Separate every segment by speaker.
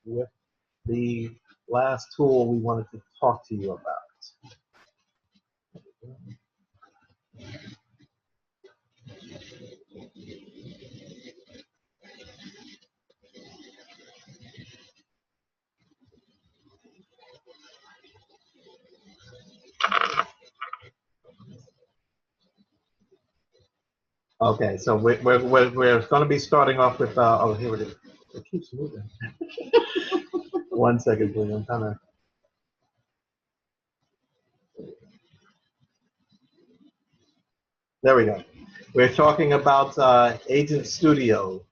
Speaker 1: with the last tool we wanted to talk to you about. Okay, so we're going to be starting off with, oh, here it is. It keeps moving. 1 second, please. I'm kind of. There we go. We're talking about Agent Studio.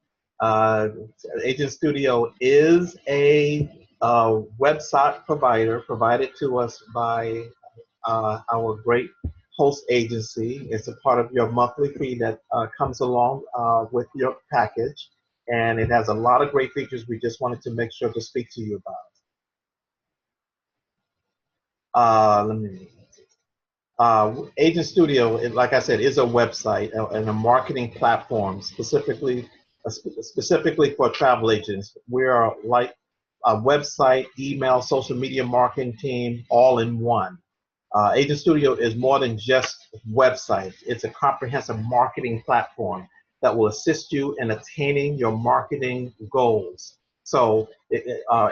Speaker 1: Agent Studio is a website provider provided to us by our great host agency. It's a part of your monthly fee that comes along with your package, and it has a lot of great features we just wanted to make sure to speak to you about. Agent Studio, like I said, is a website and a marketing platform specifically for travel agents. We are like a website, email, social media marketing team all in one. Agent Studio is more than just websites. It's a comprehensive marketing platform that will assist you in attaining your marketing goals. So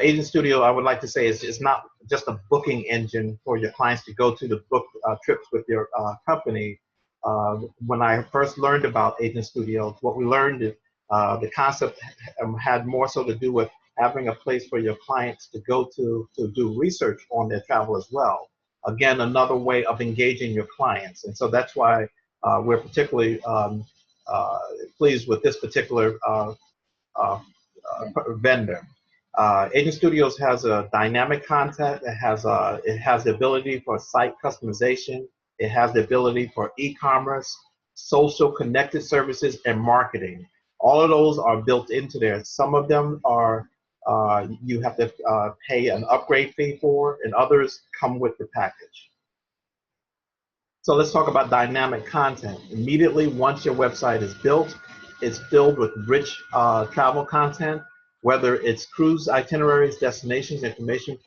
Speaker 1: Agent Studio, I would like to say, is not just a booking engine for your clients to go to book trips with your company. When I first learned about Agent Studio, what we learned is the concept had more so to do with having a place for your clients to go to do research on their travel as well. Again, another way of engaging your clients. And so that's why we're particularly pleased with this particular vendor. Agent Studios has a dynamic content. It has the ability for site customization. It has the ability for e-commerce, social connected services, and marketing. All of those are built into there. Some of them are you have to pay an upgrade fee for, and others come with the package. So let's talk about dynamic content. Immediately once your website is built, it's filled with rich travel content, whether it's cruise itineraries, destinations, information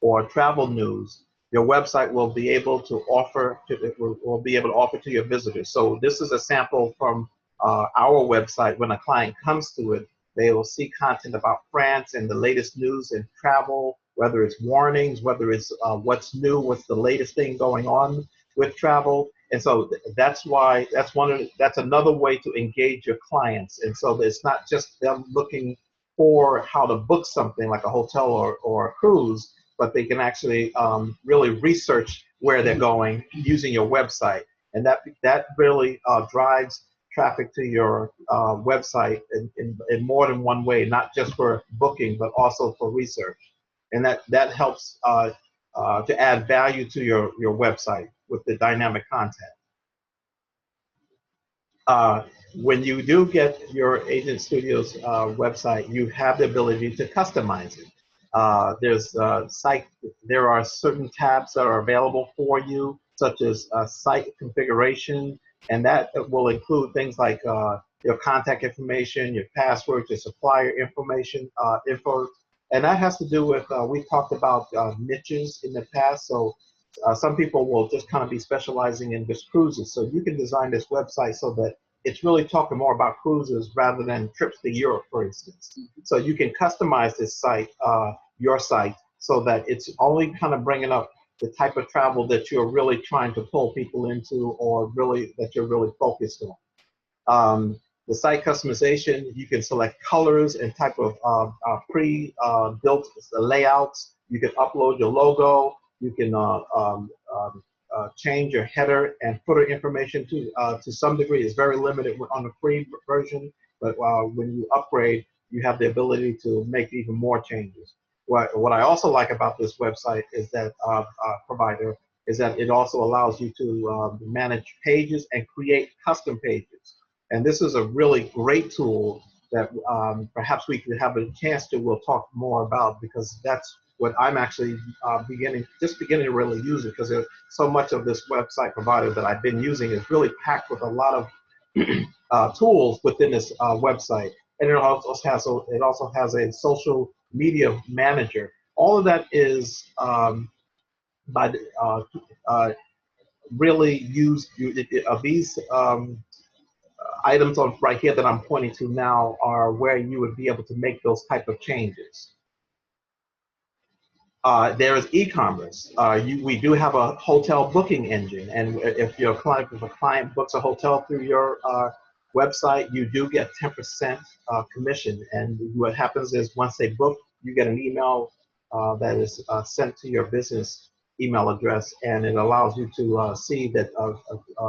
Speaker 1: or travel news. Your website will be able to offer to your visitors. So this is a sample from our website. When a client comes to it, they will see content about France and the latest news in travel, whether it's warnings, whether it's what's new, what's the latest thing going on with travel. And so that's another way to engage your clients. And so it's not just them looking for how to book something like a hotel or a cruise, but they can actually really research where they're going using your website. And that really drives traffic to your website in more than one way, not just for booking, but also for research. And that helps to add value to your website with the dynamic content. When you do get your Agent Studios website, you have the ability to customize it. There are certain tabs that are available for you, such as site configuration, and that will include things like your contact information, your password, your supplier information, and that has to do with, we talked about niches in the past, so some people will just kind of be specializing in just cruises. So you can design this website so that it's really talking more about cruises rather than trips to Europe, for instance. So you can customize this site, your site, so that it's only kind of bringing up the type of travel that you're really trying to pull people into, or really that you're really focused on. The site customization, you can select colors and type of pre-built layouts. You can upload your logo. You can change your header and footer information to some degree. It's very limited on the free version, but when you upgrade, you have the ability to make even more changes. What I also like about this website is that provider is that it also allows you to manage pages and create custom pages. And this is a really great tool that perhaps we could have a chance to, we'll talk more about, because that's what I'm actually beginning to really use it, because so much of this website provider that I've been using is really packed with a lot of tools within this website. And it also has a social media manager. All of that is by really used. These items on right here that I'm pointing to now are where you would be able to make those type of changes. There is e-commerce. We do have a hotel booking engine, and if a client books a hotel through your website, you do get 10% commission. And what happens is once they book, you get an email that is sent to your business email address, and it allows you to see that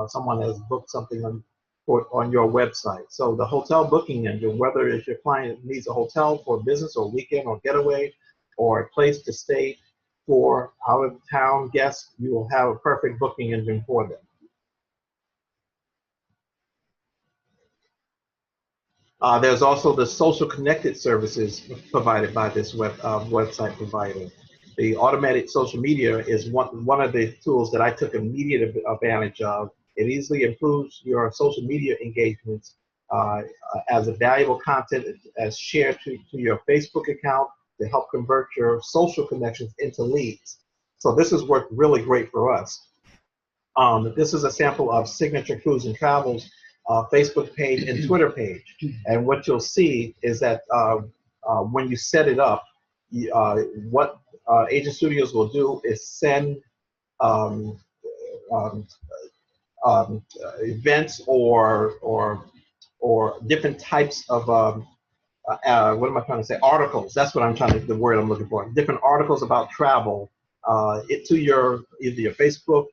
Speaker 1: someone has booked something on your website. So the hotel booking engine, whether if your client needs a hotel for business or weekend or getaway, or a place to stay for out-of-town guests, you will have a perfect booking engine for them. There's also the social connected services provided by this website provider. The automated social media is one of the tools that I took immediate advantage of. It easily improves your social media engagements as a valuable content as shared to your Facebook account to help convert your social connections into leads. So this has worked really great for us. This is a sample of Signature Cruise and Travels Facebook page and Twitter page. And what you'll see is that when you set it up, what Agent Studios will do is send events or different types of what am I trying to say? Articles. That's what I'm trying to, the word I'm looking for. Different articles about travel to your either your Facebook,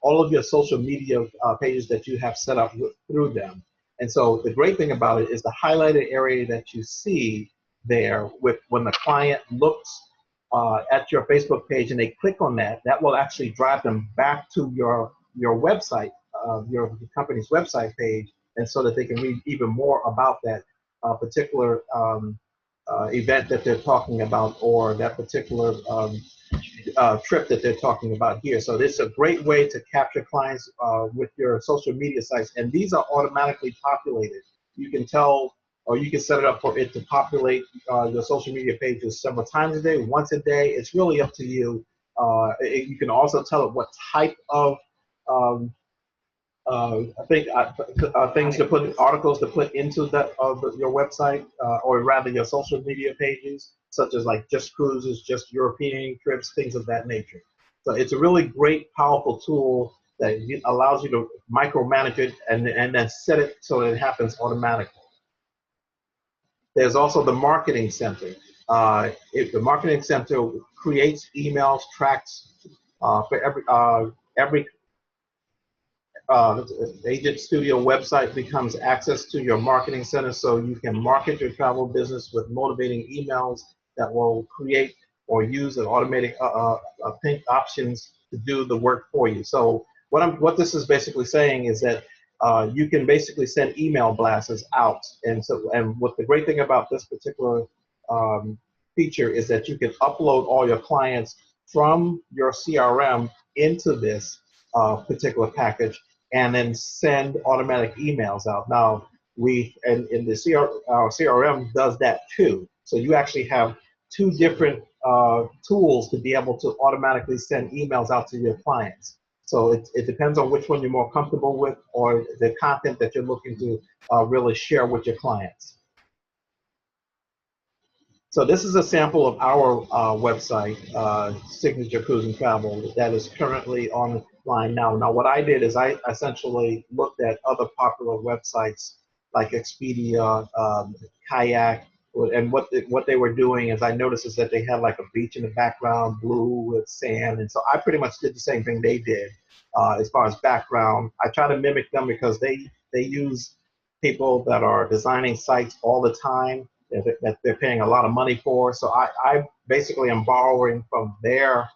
Speaker 1: all of your social media pages that you have set up through them. And so the great thing about it is the highlighted area that you see there with when the client looks at your Facebook page and they click on that, that will actually drive them back to your website, your company's website page, and so that they can read even more about that particular event that they're talking about or that particular trip that they're talking about here. So this is a great way to capture clients with your social media sites, and these are automatically populated. You can tell, or you can set it up for it to populate your social media pages several times a day, once a day. It's really up to you. You can also tell it what type of things to put, articles to put into that your website, or rather your social media pages, such as like just cruises, just European trips, things of that nature. So it's a really great, powerful tool that allows you to micromanage it and then set it so that it happens automatically. There's also the Marketing Center. The Marketing Center creates emails, tracks for every Agent Studio website becomes access to your Marketing Center, so you can market your travel business with motivating emails that will create or use an automated pink options to do the work for you. So what this is basically saying is that you can basically send email blasts out, and what the great thing about this particular feature is that you can upload all your clients from your CRM into this particular package, and then send automatic emails out. Now, our CRM does that too. So you actually have two different tools to be able to automatically send emails out to your clients. So it depends on which one you're more comfortable with or the content that you're looking to really share with your clients. So this is a sample of our website, Signature Cruise and Travel, that is currently online now. Now, what I did is I essentially looked at other popular websites like Expedia, Kayak, and what they were doing is I noticed is that they had like a beach in the background, blue with sand, and so I pretty much did the same thing they did as far as background. I try to mimic them because they use people that are designing sites all the time that they're paying a lot of money for. So I basically am borrowing from their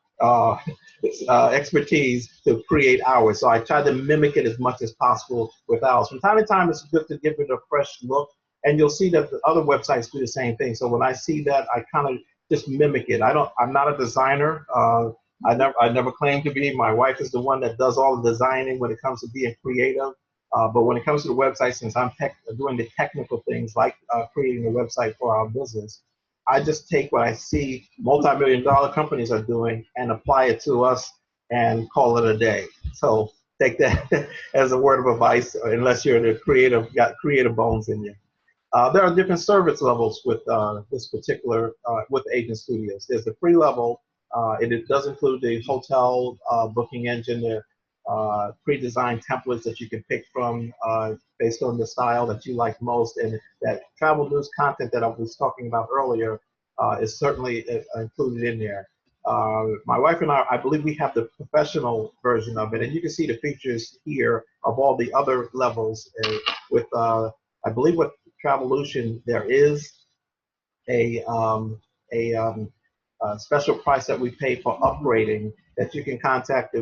Speaker 1: expertise to create ours. So I try to mimic it as much as possible with ours. From time to time, it's good to give it a fresh look, and you'll see that the other websites do the same thing. So when I see that, I kind of just mimic it. I'm not a designer. I never claim to be. My wife is the one that does all the designing when it comes to being creative. But when it comes to the website, since I'm doing the technical things like creating a website for our business, I just take what I see multi-million-dollar companies are doing and apply it to us and call it a day. So take that as a word of advice, unless you're the creative, got creative bones in you. There are different service levels with this particular, with Agent Studios. There's the free level. It does include the hotel booking engine, the pre-designed templates that you can pick from based on the style that you like most, and that travel news content that I was talking about earlier is certainly included in there. My wife and I believe we have the professional version of it, and you can see the features here of all the other levels with, I believe with Travolution, there is a, a, a special price that we pay for upgrading that you can contact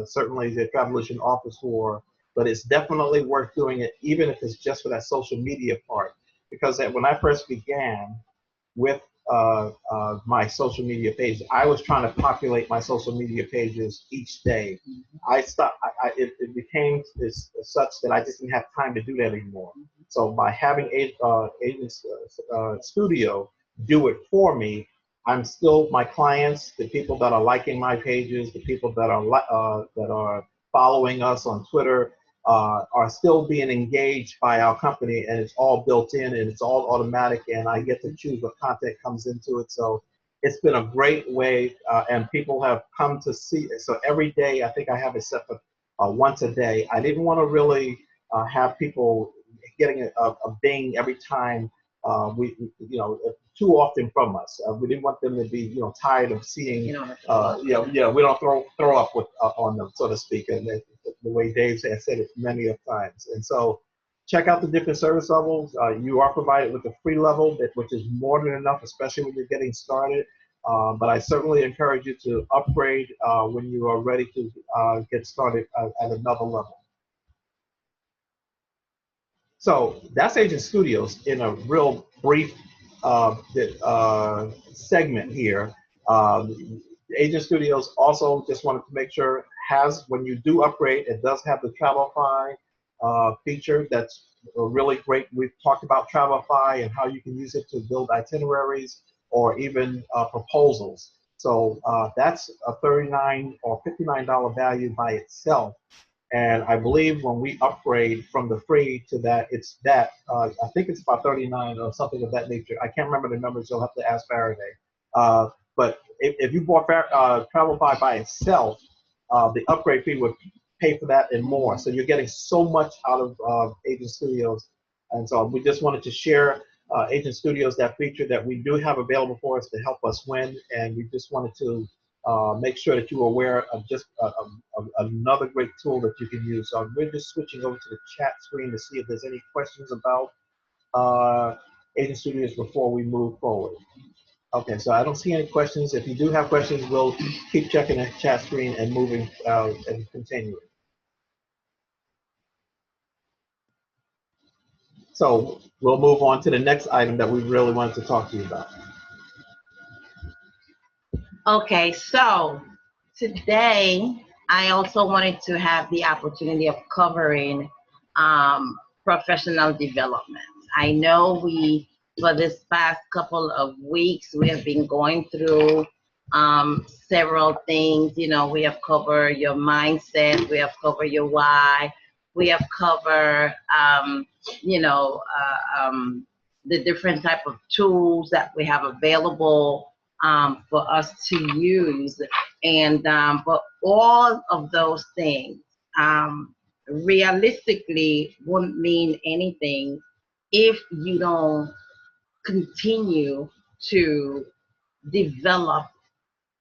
Speaker 1: certainly the Travolution office for, but it's definitely worth doing it, even if it's just for that social media part. Because when I first began with my social media page, I was trying to populate my social media pages each day. I stopped. It became such that I just didn't have time to do that anymore. So by having Agent Studio do it for me, I'm still my clients, the people that are liking my pages, the people that are following us on Twitter, are still being engaged by our company, and it's all built in and it's all automatic, and I get to choose what content comes into it. So it's been a great way, and people have come to see it. So every day, I think I have it set for once a day. I didn't want to really have people getting a bing every time too often from us. We didn't want them to be, tired of seeing, we don't throw up on them, so to speak, and the way Dave has said it many of times. And so check out the different service levels. You are provided with a free level, which is more than enough, especially when you're getting started. But I certainly encourage you to upgrade when you are ready to get started at another level. So that's Agent Studios in a real brief segment here. Agent Studios also, just wanted to make sure, when you do upgrade, it does have the Travelify feature that's really great. We've talked about Travelify and how you can use it to build itineraries or even proposals. So that's a $39 or $59 value by itself. And I believe when we upgrade from the free to that, I think it's about 39 or something of that nature. I can't remember the numbers, you'll have to ask Faraday. But if you bought Travelify by itself, the upgrade fee would pay for that and more. So you're getting so much out of Agent Studios. And so we just wanted to share Agent Studios, that feature that we do have available for us to help us win. And we just wanted to make sure that you are aware of just another great tool that you can use. So we're just switching over to the chat screen to see if there's any questions about Agent Studios before we move forward. Okay, so I don't see any questions. If you do have questions, we'll keep checking the chat screen and moving and continuing. So we'll move on to the next item that we really wanted to talk to you about.
Speaker 2: Okay, so today I also wanted to have the opportunity of covering professional development. I know for this past couple of weeks, we have been going through several things. We have covered your mindset, we have covered your why, we have covered, the different type of tools that we have available for us to use. And but all of those things realistically wouldn't mean anything if you don't continue to develop,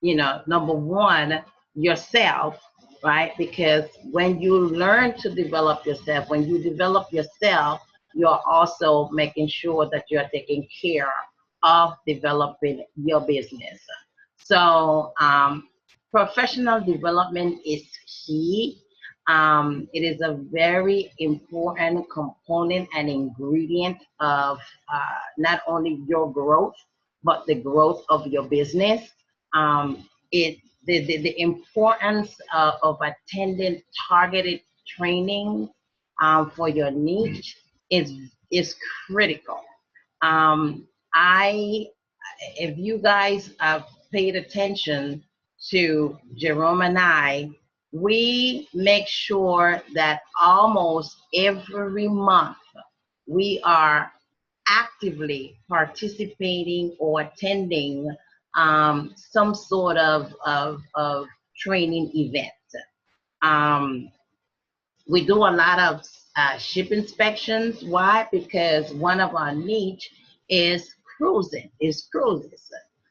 Speaker 2: number one, yourself, right? Because when you learn to develop yourself, when you develop yourself, you're also making sure that you're taking care of developing your business. So professional development is key. It is a very important component and ingredient of not only your growth, but the growth of your business. The importance of attending targeted training for your niche is critical. I if you guys have paid attention to Jerome and I, we make sure that almost every month we are actively participating or attending some sort of training event. Um, we do a lot of ship inspections. Why? Because one of our niche is cruises.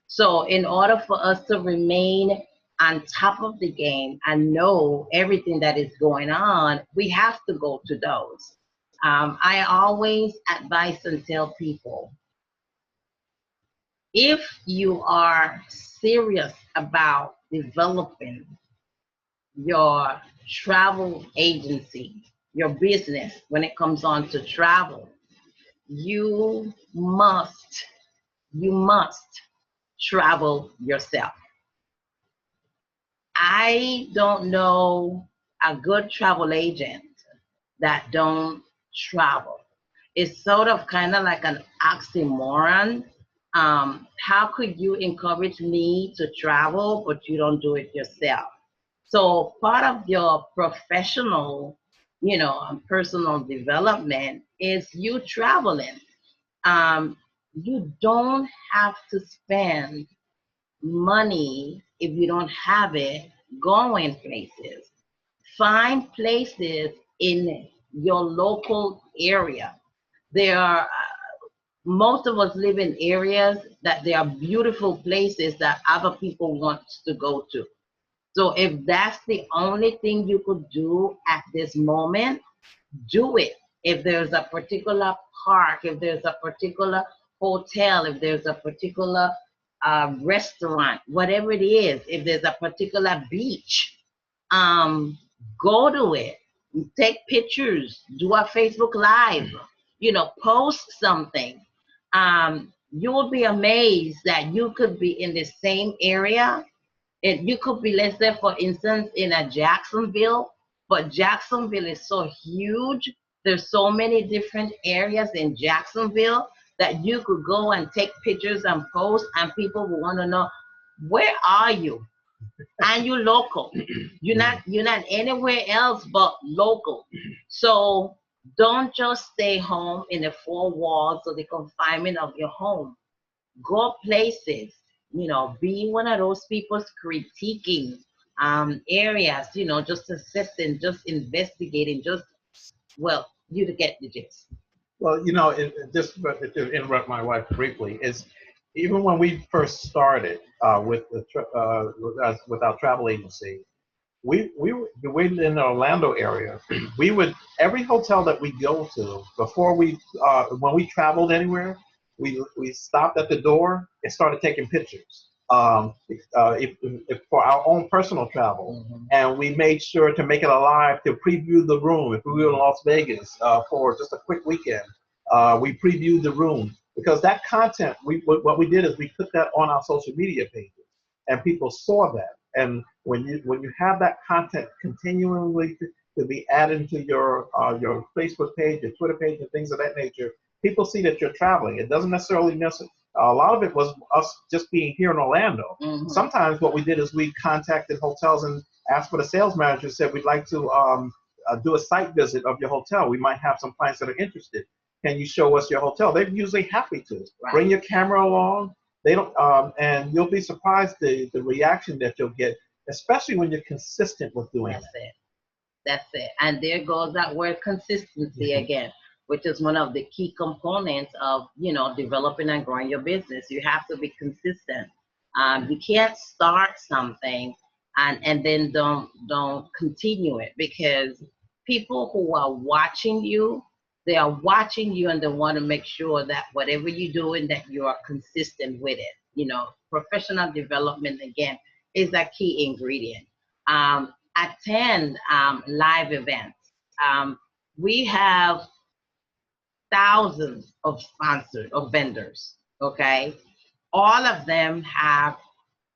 Speaker 2: So in order for us to remain on top of the game and know everything that is going on, we have to go to those. I always advise and tell people, if you are serious about developing your travel agency, your business, when it comes on to travel, you must travel yourself. I don't know a good travel agent that don't travel. It's sort of kind of like an oxymoron. How could you encourage me to travel, but you don't do it yourself? So part of your professional, and personal development is you traveling. You don't have to spend money if you don't have it going places. Find places in your local area. There are most of us live in areas that there are beautiful places that other people want to go to. So if that's the only thing you could do at this moment, do it. If there's a particular park, if there's a particular hotel, if there's a particular restaurant, whatever it is, if there's a particular beach, um, go to it. Take pictures, do a Facebook Live, post something. You will be amazed that you could be in the same area, and you could be, let's say, for instance, in a Jacksonville, but Jacksonville is so huge. There's so many different areas in Jacksonville that you could go and take pictures and post, and people will want to know, where are you? And you're local. You're not anywhere else but local. So don't just stay home in the four walls or the confinement of your home. Go places, be one of those people critiquing areas, just assessing, just investigating, well, you to get the gist.
Speaker 1: Well, just to interrupt my wife briefly, is even when we first started with our travel agency, we lived in the Orlando area. We would every hotel that we go to before when we traveled anywhere, we stopped at the door and started taking pictures. If for our own personal travel, and we made sure to make it alive to preview the room. If we were in Las Vegas for just a quick weekend, we previewed the room because that content. What we did is we put that on our social media pages, and people saw that. And when you have that content continually to be added to your Facebook page, your Twitter page, and things of that nature, people see that you're traveling. It doesn't necessarily a lot of it was us just being here in Orlando. Sometimes what we did is we contacted hotels and asked for the sales manager, said we'd like to do a site visit of your hotel. We might have some clients that are interested. Can you show us your hotel? They're usually happy to. Right. Bring your camera along. They don't, and you'll be surprised the reaction that you'll get, especially when you're consistent with doing it.
Speaker 2: That's it. And there goes that word consistency again, which is one of the key components of, developing and growing your business. You have to be consistent. You can't start something and then don't continue it, because people who are watching you, they are watching you and they want to make sure that whatever you're doing, that you are consistent with it. Professional development, again, is a key ingredient. Attend live events. We have thousands of sponsors, of vendors, okay? All of them have,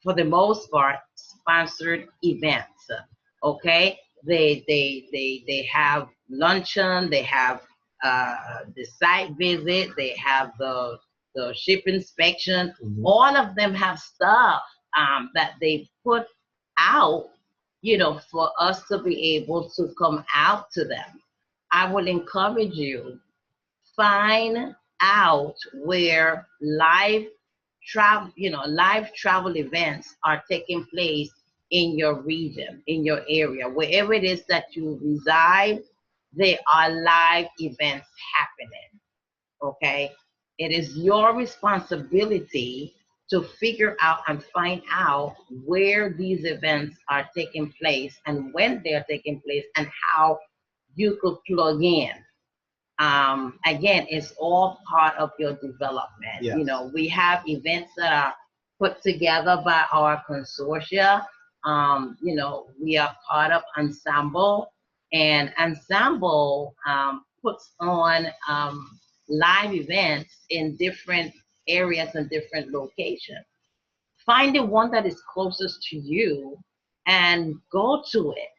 Speaker 2: for the most part, sponsored events, okay? They have luncheon, they have the site visit, they have the the ship inspection,
Speaker 1: Mhm.
Speaker 2: all of them have stuff that they put out, for us to be able to come out to them. I will encourage you, find out where live travel events are taking place in your region, in your area, wherever it is that you reside. There are live events happening. Okay, it is your responsibility to figure out and find out where these events are taking place and when they're taking place and how you could plug in. Again, it's all part of your development.
Speaker 1: Yes.
Speaker 2: We have events that are put together by our consortia. We are part of Ensemble, and Ensemble puts on live events in different areas and different locations. Find the one that is closest to you and go to it.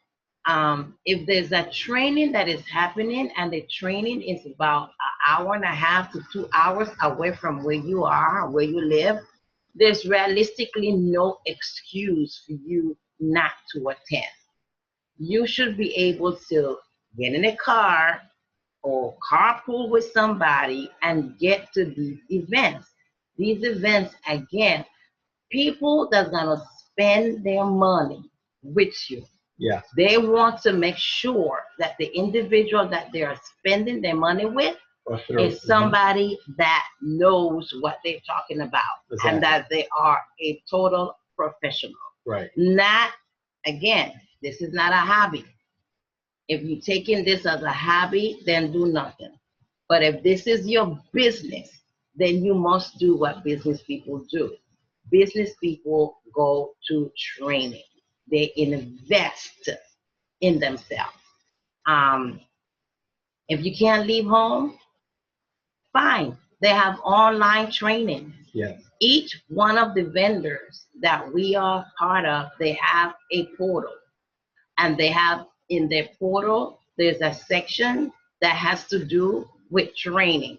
Speaker 2: If there's a training that is happening and the training is about an hour and a half to 2 hours away from where you are, where you live, there's realistically no excuse for you not to attend. You should be able to get in a car or carpool with somebody and get to these events. These events, again, people that's gonna spend their money with you,
Speaker 1: Yes.
Speaker 2: they want to make sure that the individual that they are spending their money with
Speaker 1: Or through.
Speaker 2: is somebody that knows what they're talking about,
Speaker 1: Exactly.
Speaker 2: and that they are a total professional.
Speaker 1: Right.
Speaker 2: Not, again, this is not a hobby. If you're taking this as a hobby, then do nothing. But if this is your business, then you must do what business people do. Business people go to training. They invest in themselves. Um, if you can't leave home, fine. They have online training.
Speaker 1: Yes.
Speaker 2: Each one of the vendors that we are part of, they have a portal. And they have in their portal, there's a section that has to do with training.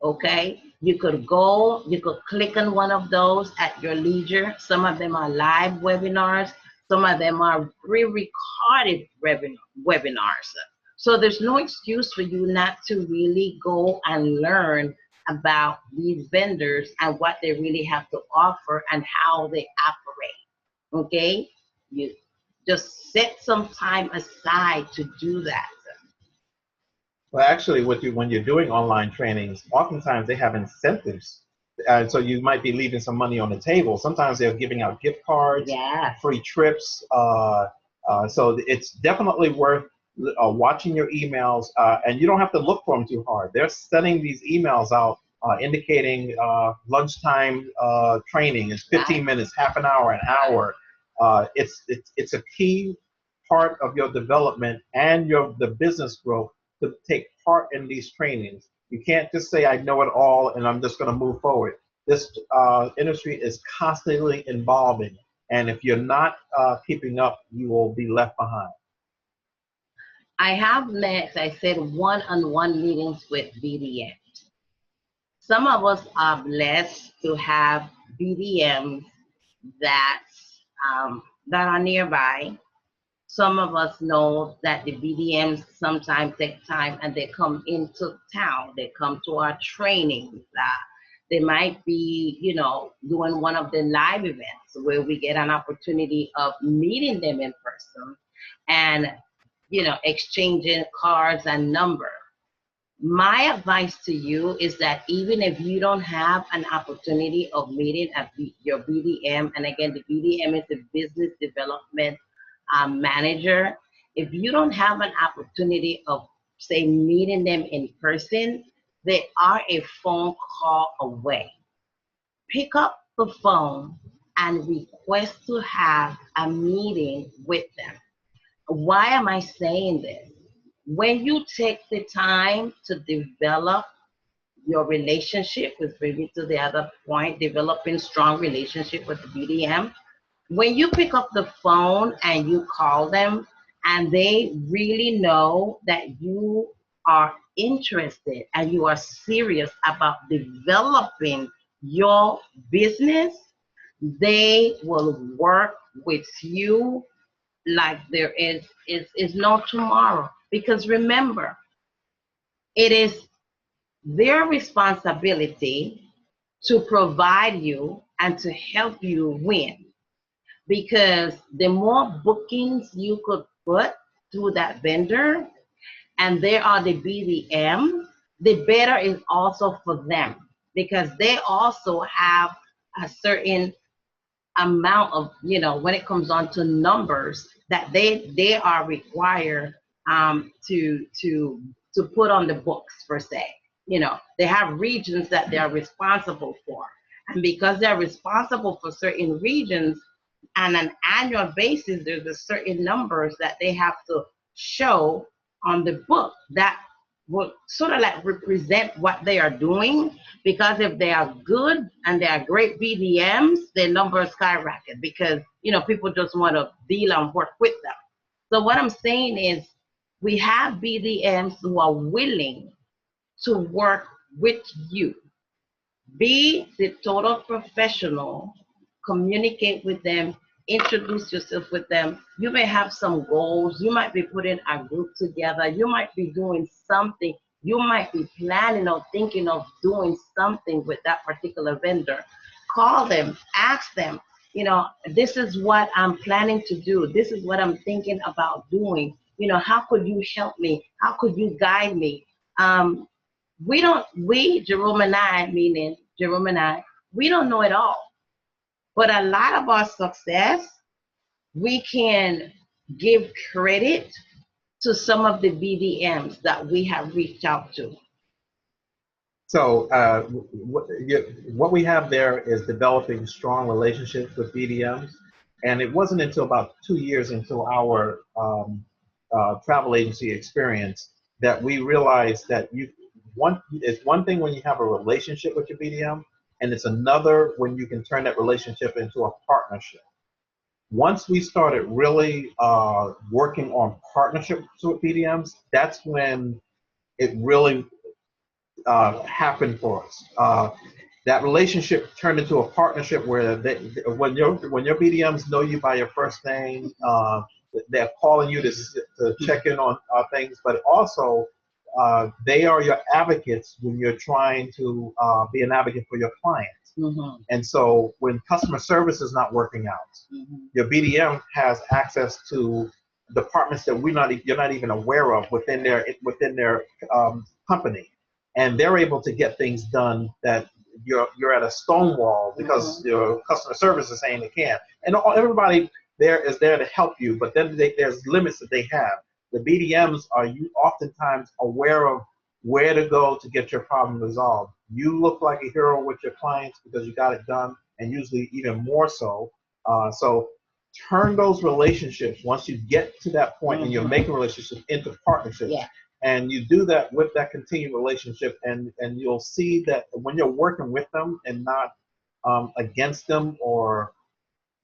Speaker 2: Okay, you could click on one of those at your leisure. Some of them are live webinars, some of them are pre-recorded webinars. So there's no excuse for you not to really go and learn about these vendors and what they really have to offer and how they operate. Okay, you just set some time aside to do that.
Speaker 1: Well, actually, when you're doing online trainings, oftentimes they have incentives. So you might be leaving some money on the table. Sometimes they're giving out gift cards,
Speaker 2: Yeah.
Speaker 1: free trips. So it's definitely worth watching your emails, and you don't have to look for them too hard. They're sending these emails out indicating lunchtime training is 15 minutes, half an hour, an hour. It's a key part of your development and the business growth to take part in these trainings. You can't just say, I know it all and I'm just going to move forward. This industry is constantly evolving, and if you're not keeping up, you will be left behind.
Speaker 2: I have met, I said, one-on-one meetings with BDMs. Some of us are blessed to have BDMs that, that are nearby. Some of us know that the BDMs sometimes take time and they come into town. They come to our trainings. They might be, doing one of the live events where we get an opportunity of meeting them in person and, exchanging cards and numbers. My advice to you is that even if you don't have an opportunity of meeting your BDM, and again, the BDM is the business development manager, if you don't have an opportunity of, say, meeting them in person, they are a phone call away. Pick up the phone and request to have a meeting with them. Why am I saying this? When you take the time to develop your relationship, with maybe to the other point, developing strong relationship with the BDM, when you pick up the phone and you call them and they really know that you are interested and you are serious about developing your business, they will work with you like there is no tomorrow. Because remember, it is their responsibility to provide you and to help you win. Because the more bookings you could put through that vendor, and they are the BDM, the better is also for them, because they also have a certain amount of, when it comes on to numbers that they are required to put on the books per se. They have regions that they are responsible for, and because they're responsible for certain regions on an annual basis, there's a certain numbers that they have to show on the book that will sort of like represent what they are doing. Because if they are good and they are great BDMs, their numbers skyrocket, because people just want to deal and work with them. So what I'm saying is, we have BDMs who are willing to work with you. Be the total professional, communicate with them, introduce yourself with them. You may have some goals, you might be putting a group together, you might be doing something, you might be planning or thinking of doing something with that particular vendor. Call them, ask them, this is what I'm planning to do, this is what I'm thinking about doing, how could you help me, how could you guide me? Jerome and I, meaning Jerome and I, we don't know it all. But a lot of our success, we can give credit to some of the BDMs that we have reached out to.
Speaker 1: So what we have there is developing strong relationships with BDMs. And it wasn't until about 2 years into our travel agency experience that we realized that it's one thing when you have a relationship with your BDM, and it's another when you can turn that relationship into a partnership. Once we started really working on partnerships with BDMs, that's when it really happened for us. That relationship turned into a partnership where when your BDMs know you by your first name, they're calling you to check in on things, but also they are your advocates when you're trying to be an advocate for your clients.
Speaker 2: Mm-hmm.
Speaker 1: And so when customer service is not working out,
Speaker 2: Mm-hmm.
Speaker 1: your BDM has access to departments that you're not even aware of within their company, and they're able to get things done that you're at a stone wall because
Speaker 2: Mm-hmm.
Speaker 1: your customer service is saying they can't. And everybody there is there to help you, but then there's limits that they have. The BDMs are oftentimes aware of where to go to get your problem resolved. You look like a hero with your clients because you got it done, and usually even more so. So turn those relationships, once you get to that point and you're making relationships, into partnerships.
Speaker 2: Yeah.
Speaker 1: And you do that with that continued relationship, and you'll see that when you're working with them and not against them or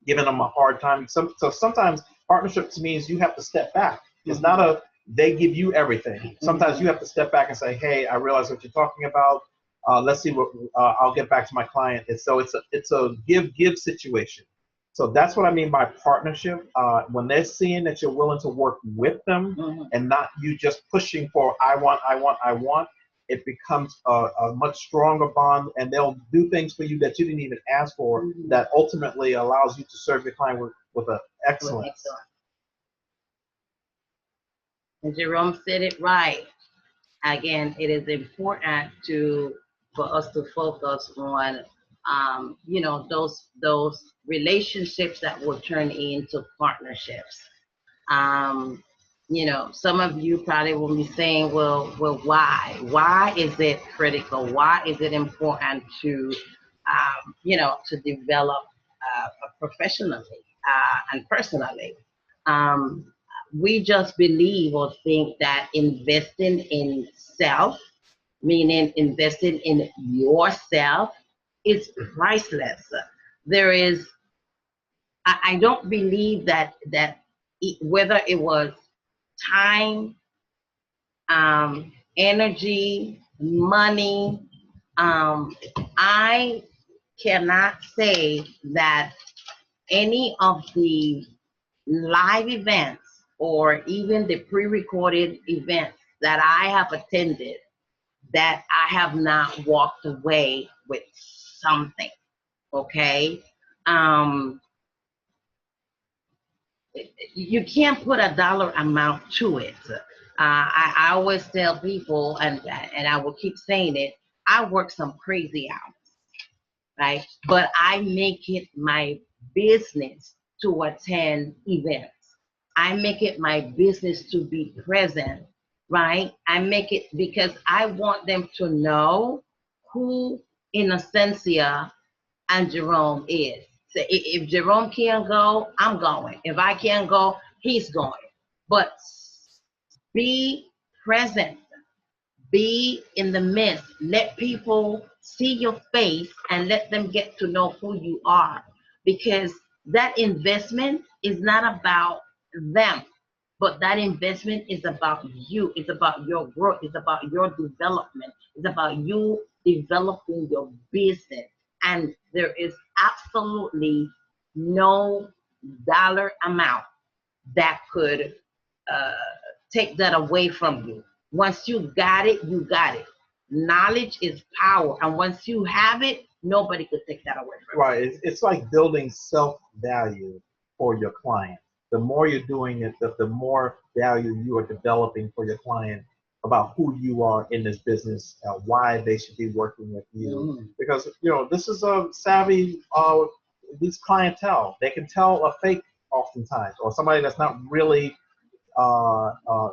Speaker 1: giving them a hard time. So sometimes partnerships means you have to step back. It's not they give you everything. Sometimes you have to step back and say, hey, I realize what you're talking about. Let's see what I'll get back to my client. And so it's a give situation. So that's what I mean by partnership. When they're seeing that you're willing to work with them and not you just pushing for I want, it becomes a much stronger bond, and they'll do things for you that you didn't even ask for, that ultimately allows you to serve your client with an excellence.
Speaker 2: And Jerome said it right. Again, it is important for us to focus on those relationships that will turn into partnerships. Some of you probably will be saying, well, why? Why is it critical? Why is it important to develop professionally and personally? We just believe or think that investing in self, meaning investing in yourself, is priceless. I don't believe that whether it was time, energy, money. I cannot say that any of the live events or even the pre-recorded events that I have attended that I have not walked away with something. Okay. Um, you can't put a dollar amount to it. I always tell people, and I will keep saying it, I work some crazy hours, right? But I make it my business to attend events. I make it my business to be present, right? I make it because I want them to know who Innocencia and Jerome is. So if Jerome can't go, I'm going. If I can't go, he's going. But be present, be in the midst. Let people see your face and let them get to know who you are. Because that investment is not about them, but that investment is about you. It's about your growth. It's about your development. It's about you developing your business. And there is absolutely no dollar amount that could uh, take that away from you. Once you got it, you got it. Knowledge is power. And once you have it, nobody could take that away from you.
Speaker 1: Right. It's like building self-value for your client. The more you're doing it, the more value you are developing for your client about who you are in this business, why they should be working with you. Because, this is a savvy, these clientele. They can tell a fake oftentimes, or somebody that's not really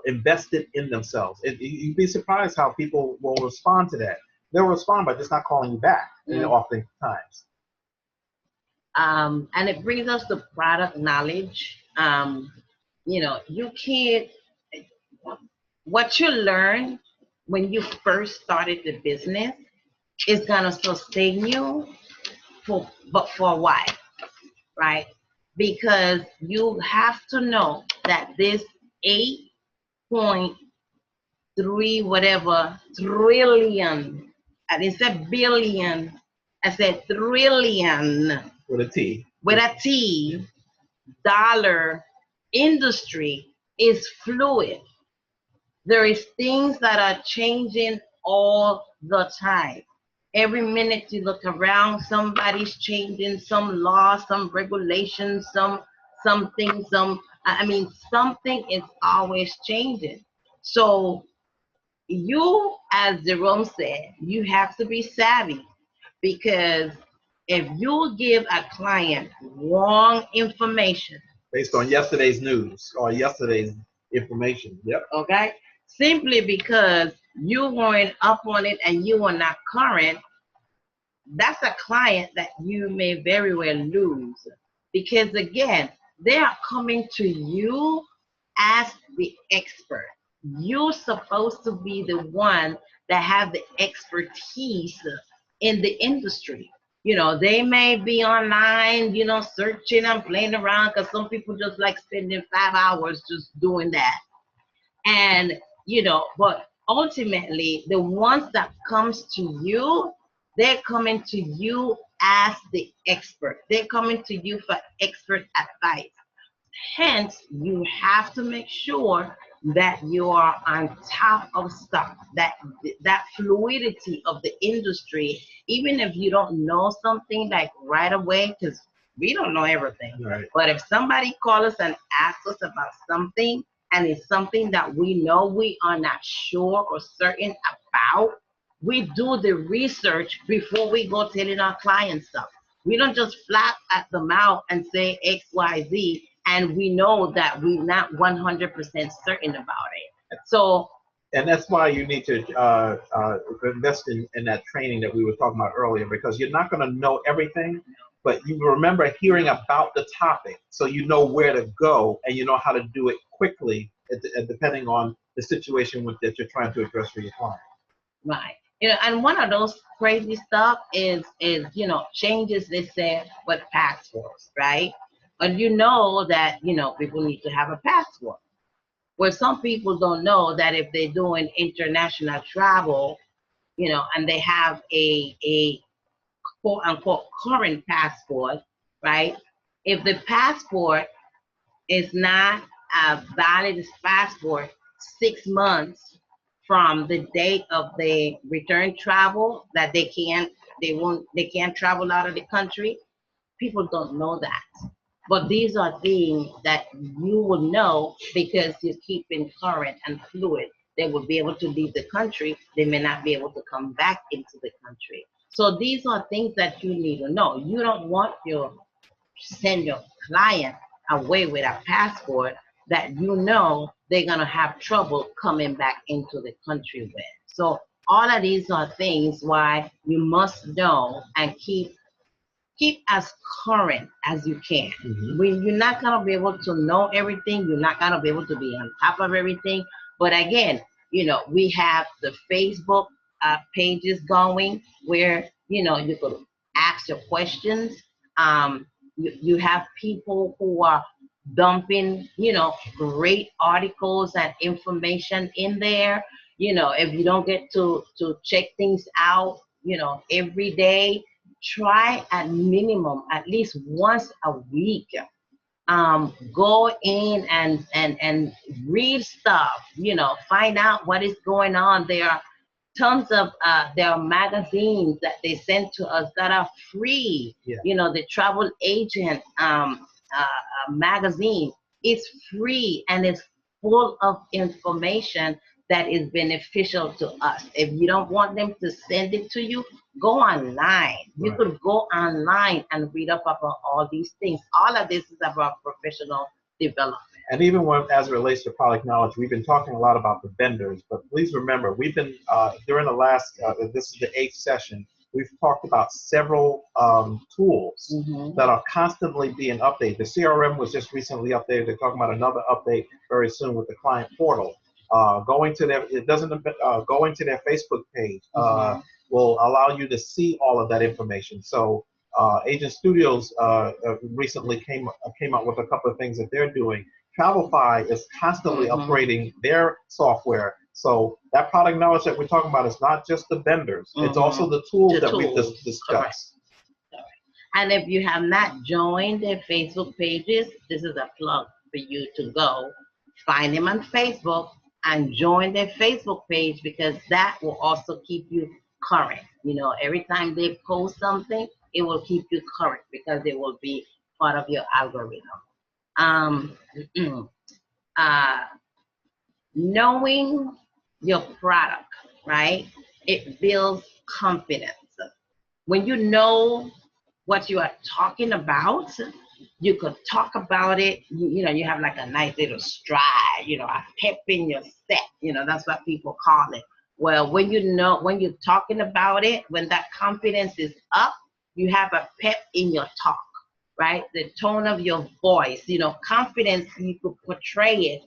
Speaker 1: invested in themselves. You'd be surprised how people will respond to that. They'll respond by just not calling you back, oftentimes.
Speaker 2: And it brings us to product knowledge. You can't, what you learn when you first started the business is gonna sustain you but for a while, right? Because you have to know that this 8.3 whatever trillion, I didn't say billion, I said trillion
Speaker 1: With a T.
Speaker 2: with a T dollar industry is fluid. There is things that are changing all the time. Every minute you look around, somebody's changing some law, some regulation, something, something is always changing. So you, as Jerome said, you have to be savvy, because if you give a client wrong information
Speaker 1: based on yesterday's news or yesterday's information,
Speaker 2: okay, simply because you weren't up on it and you are not current, that's a client that you may very well lose. Because again, they are coming to you as the expert. You're supposed to be the one that have the expertise in the industry. They may be online, searching and playing around, because some people just like spending 5 hours just doing that. And, but ultimately, the ones that comes to you, they're coming to you as the expert. They're coming to you for expert advice. Hence, you have to make sure that you are on top of stuff, that fluidity of the industry, even if you don't know something like right away, because we don't know everything.
Speaker 1: Right.
Speaker 2: But if somebody calls us and asks us about something, and it's something that we know we are not sure or certain about, we do the research before we go telling our clients stuff. We don't just flap at the mouth and say X, Y, Z, and we know that we're not 100% certain about it. So,
Speaker 1: and that's why you need to invest in that training that we were talking about earlier, because you're not going to know everything, but you remember hearing about the topic, so you know where to go and you know how to do it quickly, depending on the situation that you're trying to address for your client.
Speaker 2: Right. And one of those crazy stuff is changes, they say, with passports, right? And that, people need to have a passport. Well, some people don't know that if they're doing international travel, and they have a quote unquote current passport, right? If the passport is not a valid passport 6 months from the date of the return travel, that they can't travel out of the country. People don't know that. But these are things that you will know because you're keeping current and fluid. They will be able to leave the country. They may not be able to come back into the country. So these are things that you need to know. You don't want your send your client away with a passport that they're gonna have trouble coming back into the country with. So all of these are things why you must know and keep as current as you can. When you're not gonna be able to know everything, you're not gonna be able to be on top of everything. But again, we have the Facebook pages going where you could ask your questions. You have people who are dumping great articles and information in there. If you don't get to check things out every day, try at minimum at least once a week. Go in and read stuff, find out what is going on. There are tons of there are magazines that they send to us that are free.
Speaker 1: Yeah.
Speaker 2: The travel agent magazine is free and it's full of information that is beneficial to us. If you don't want them to send it to you, go online. You
Speaker 1: Right.
Speaker 2: could go online and read up about all these things. All of this is about professional development.
Speaker 1: And even as it relates to product knowledge, we've been talking a lot about the vendors, but please remember, we've been, during the last, this is the 8th session, we've talked about several tools that are constantly being updated. The CRM was just recently updated. They're talking about another update very soon with the client portal. Going to their Facebook page will allow you to see all of that information. So Agent Studios recently came out with a couple of things that they're doing. Travelify is constantly upgrading their software. So that product knowledge that we're talking about is not just the vendors. It's also the tools that we've discussed.
Speaker 2: Correct. And if you have not joined their Facebook pages, this is a plug for you to go find them on Facebook and join their Facebook page, because that will also keep you current. Every time they post something, it will keep you current because it will be part of your algorithm. Knowing your product, right? It builds confidence. When you know what you are talking about, you could talk about it. You have like a nice little stride, a pep in your step. That's what people call it. Well, when you're talking about it, when that confidence is up, you have a pep in your talk, right? The tone of your voice, confidence, you could portray it,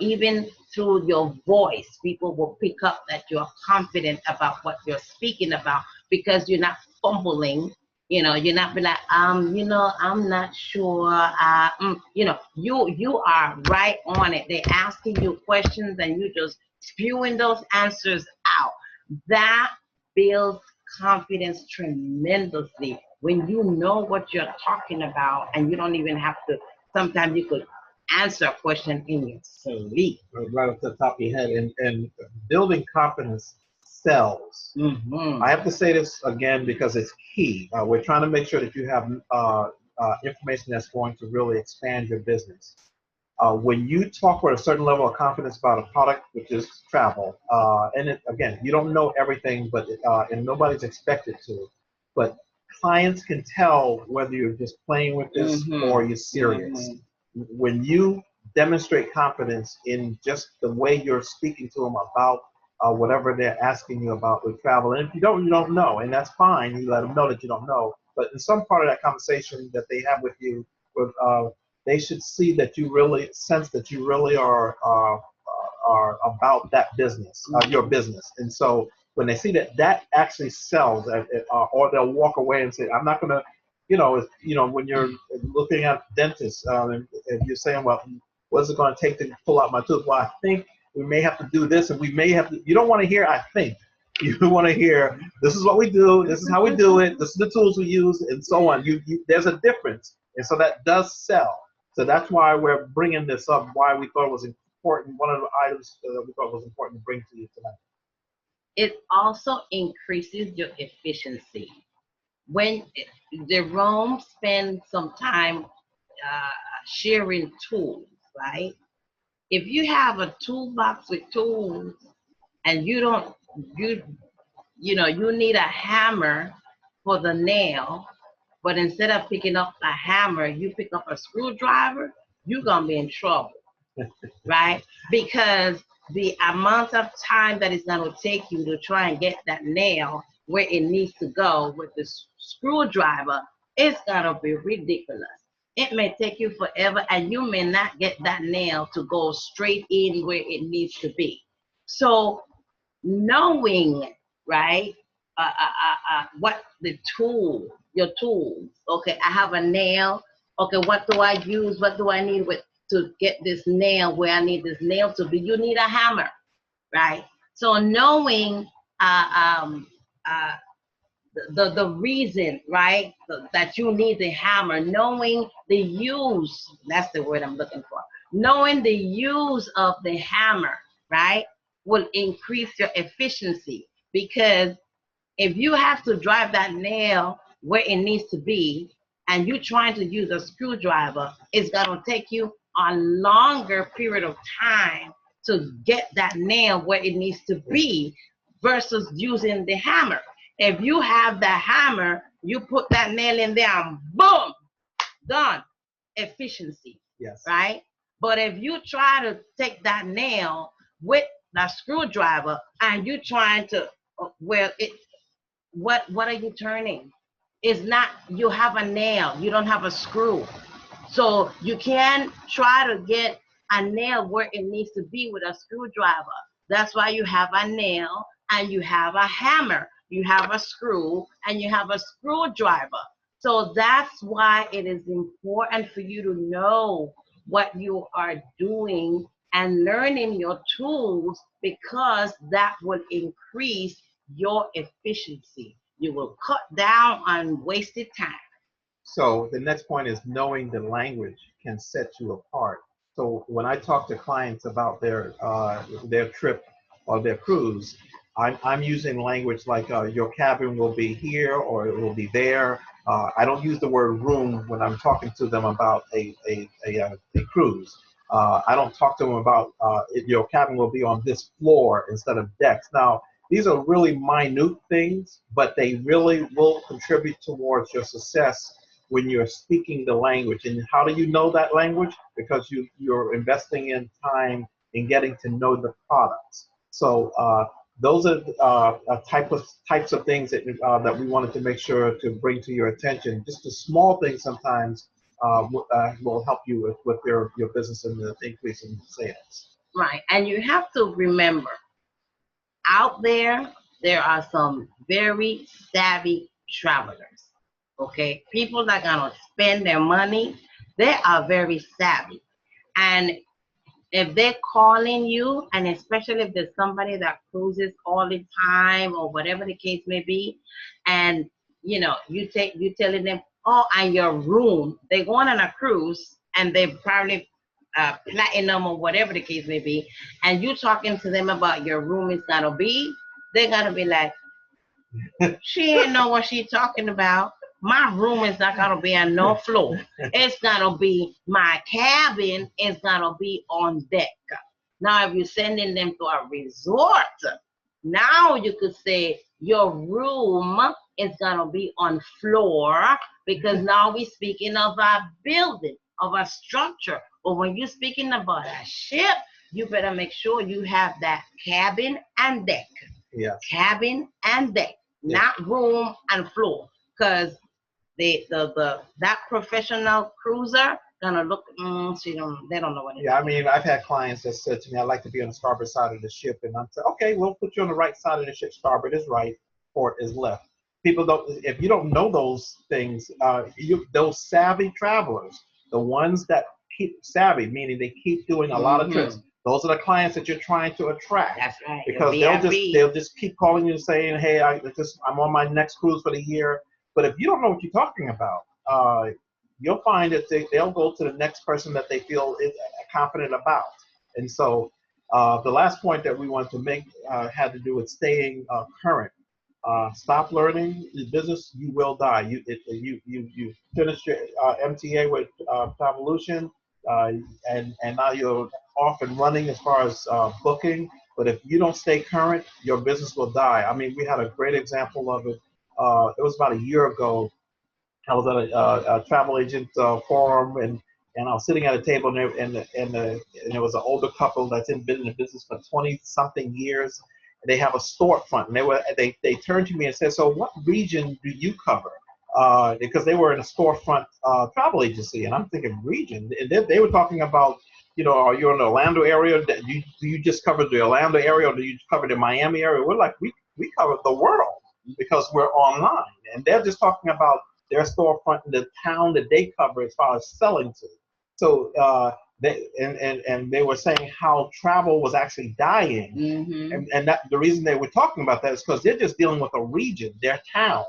Speaker 2: even through your voice. People will pick up that you're confident about what you're speaking about because you're not fumbling. You're not be like, I'm not sure. You are right on it. They're asking you questions and you just spewing those answers out. That builds confidence tremendously when you know what you're talking about, and you don't even have to. Sometimes you could answer a question in your sleep.
Speaker 1: Right off the top of your head. And building confidence sells. I have to say this again because it's key. We're trying to make sure that you have information that's going to really expand your business. When you talk with a certain level of confidence about a product, which is travel, and again, you don't know everything, but and nobody's expected to, but clients can tell whether you're just playing with this or you're serious. When you demonstrate confidence in just the way you're speaking to them about whatever they're asking you about with travel, and if you don't know, and that's fine. You let them know that you don't know, but in some part of that conversation that they have with you, they should see that you really sense that you really are about that business, your business. And so when they see that actually sells, or they'll walk away and say, I'm not going to, when you're looking at dentists, and you're saying, well, What's it going to take to pull out my tools? Well, I think we may have to do this, and we may have to. You don't want to hear I think. You want to hear this is what we do, this is how we do it, this is the tools we use, and so on. There's a difference, and so that does sell. So that's why we're bringing this up. Why we thought it was important. One of the items that we thought was important to bring to you tonight.
Speaker 2: It also increases your efficiency. When Jerome spends some time sharing tools, right? If you have a toolbox with tools and you need a hammer for the nail, but instead of picking up a hammer, you pick up a screwdriver, you're gonna be in trouble, right? Because the amount of time that it's gonna take you to try and get that nail where it needs to go with the screwdriver is gonna be ridiculous. It may take you forever, and you may not get that nail to go straight in where it needs to be. So knowing, right, what your tools, okay, I have a nail, okay, what do I use, what do I need to get this nail where I need this nail to be? You need a hammer, right? So knowing the reason, right, that you need the hammer, knowing the use, that's the word I'm looking for, knowing the use of the hammer, right, will increase your efficiency. Because if you have to drive that nail where it needs to be and you're trying to use a screwdriver, it's going to take you a longer period of time to get that nail where it needs to be versus using the hammer. If you have the hammer, you put that nail in there and boom, done. Efficiency.
Speaker 1: Yes.
Speaker 2: Right? But if you try to take that nail with the screwdriver and you're trying to, what are you turning? It's not, you have a nail, you don't have a screw. So you can try to get a nail where it needs to be with a screwdriver. That's why you have a nail and you have a hammer. You have a screw and you have a screwdriver. So that's why it is important for you to know what you are doing and learning your tools, because that will increase your efficiency. You will cut down on wasted time.
Speaker 1: So the next point is knowing the language can set you apart. So when I talk to clients about their trip or their cruise, I'm using language like your cabin will be here or it will be there. I don't use the word room when I'm talking to them about a cruise. I don't talk to them about your cabin will be on this floor instead of decks. Now, these are really minute things, but they really will contribute towards your success when you're speaking the language. And how do you know that language? Because you're investing in time in getting to know the products. So those are types of things that we wanted to make sure to bring to your attention. Just the small things sometimes will help you with your business and the increase in sales.
Speaker 2: Right, and you have to remember, out there are some very savvy travelers. Okay, people that are gonna spend their money, they are very savvy. And if they're calling you, and especially if there's somebody that cruises all the time or whatever the case may be, and you telling them, oh, and your room, they're going on a cruise and they probably platinum or whatever the case may be, and you talking to them about your room is gonna be, they're gonna be like, she ain't know what she talking about. My room is not gonna be on no floor. It's gonna be, my cabin is gonna be on deck. Now, if you're sending them to a resort, now you could say your room is gonna be on floor, because now we're speaking of a building, of a structure. But when you're speaking about a ship, you better make sure you have that cabin and deck.
Speaker 1: Yeah.
Speaker 2: Cabin and deck, not room and floor, because that professional cruiser gonna look, they don't know what it is.
Speaker 1: Yeah, I mean, I've had clients that said to me, I'd like to be on the starboard side of the ship, and I'm saying, okay, we'll put you on the right side of the ship. Starboard is right, port is left. People don't, if you don't know those things, those savvy travelers, the ones that keep savvy, meaning they keep doing a lot of trips. Those are the clients that you're trying to attract.
Speaker 2: That's right.
Speaker 1: Because they'll just keep calling you and saying, hey, I'm on my next cruise for the year. But if you don't know what you're talking about, you'll find that they'll go to the next person that they feel is confident about. And so the last point that we wanted to make had to do with staying current. Stop learning the business, you will die. You finished your MTA with Travolution, and now you're off and running as far as booking. But if you don't stay current, your business will die. I mean, we had a great example of it. It was about a year ago. I was at a travel agent forum, and I was sitting at a table, and there was an older couple that's been in the business for 20 something years. And they have a storefront, and they turned to me and said, "So what region do you cover?" Because they were in a storefront travel agency, and I'm thinking region. And they were talking about, are you in the Orlando area? Do you just cover the Orlando area, or do you cover the Miami area? We're like, we cover the world because we're online, and they're just talking about their storefront in the town that they cover as far as selling to. So they were saying how travel was actually dying, and that the reason they were talking about that is because they're just dealing with a region, their town,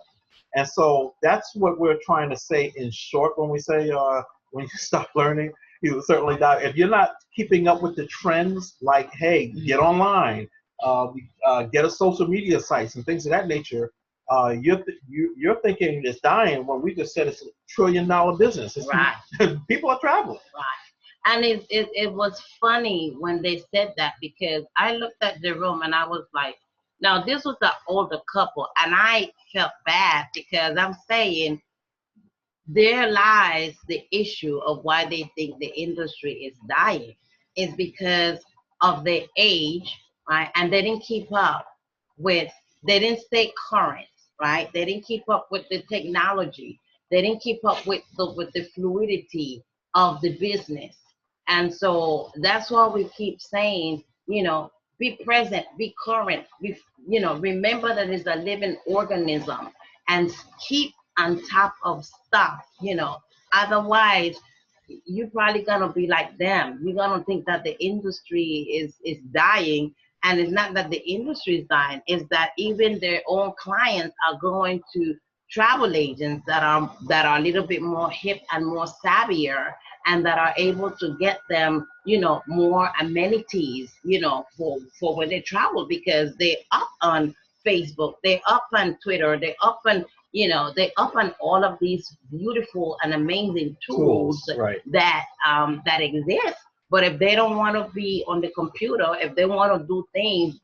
Speaker 1: and so that's what we're trying to say in short when we say when you stop learning, you will certainly die. If you're not keeping up with the trends, like hey, get online, get a social media sites and things of that nature. You're thinking it's dying when we just said it's $1 trillion business.
Speaker 2: Right.
Speaker 1: People are traveling.
Speaker 2: Right. And it was funny when they said that, because I looked at the room and I was like, now this was an older couple, and I felt bad because I'm saying there lies the issue of why they think the industry is dying, is because of their age, right? And they didn't keep up they didn't stay current, right? They didn't keep up with the technology. They didn't keep up with the fluidity of the business. And so that's why we keep saying, be present, be current, remember that it's a living organism, and keep on top of stuff, otherwise you're probably gonna be like them. You're gonna think that the industry is dying, and it's not that the industry is dying, it's that even their own clients are going to travel agents that are a little bit more hip and more savvier, and that are able to get them, more amenities, for when they travel, because they're up on Facebook, they're up on Twitter, they're up on, they're up on all of these beautiful and amazing tools
Speaker 1: right,
Speaker 2: that exist. But if they don't want to be on the computer, if they want to do things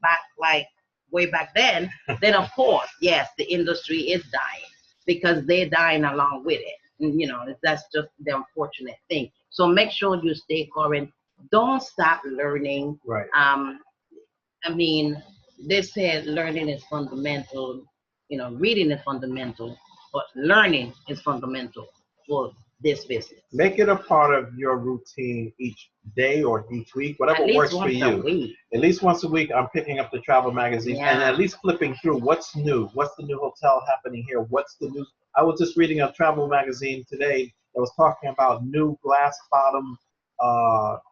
Speaker 2: way back then of course, yes, the industry is dying, because they're dying along with it. And, that's just the unfortunate thing. So make sure you stay current. Don't stop learning.
Speaker 1: right.
Speaker 2: I mean, they said learning is fundamental. Reading is fundamental, but learning is fundamental for this business.
Speaker 1: Make it a part of your routine each day or each week, whatever works for you. At least once a week, I'm picking up the travel magazine and at least flipping through what's new. What's the new hotel happening here? What's the new? I was just reading a travel magazine today that was talking about new glass bottom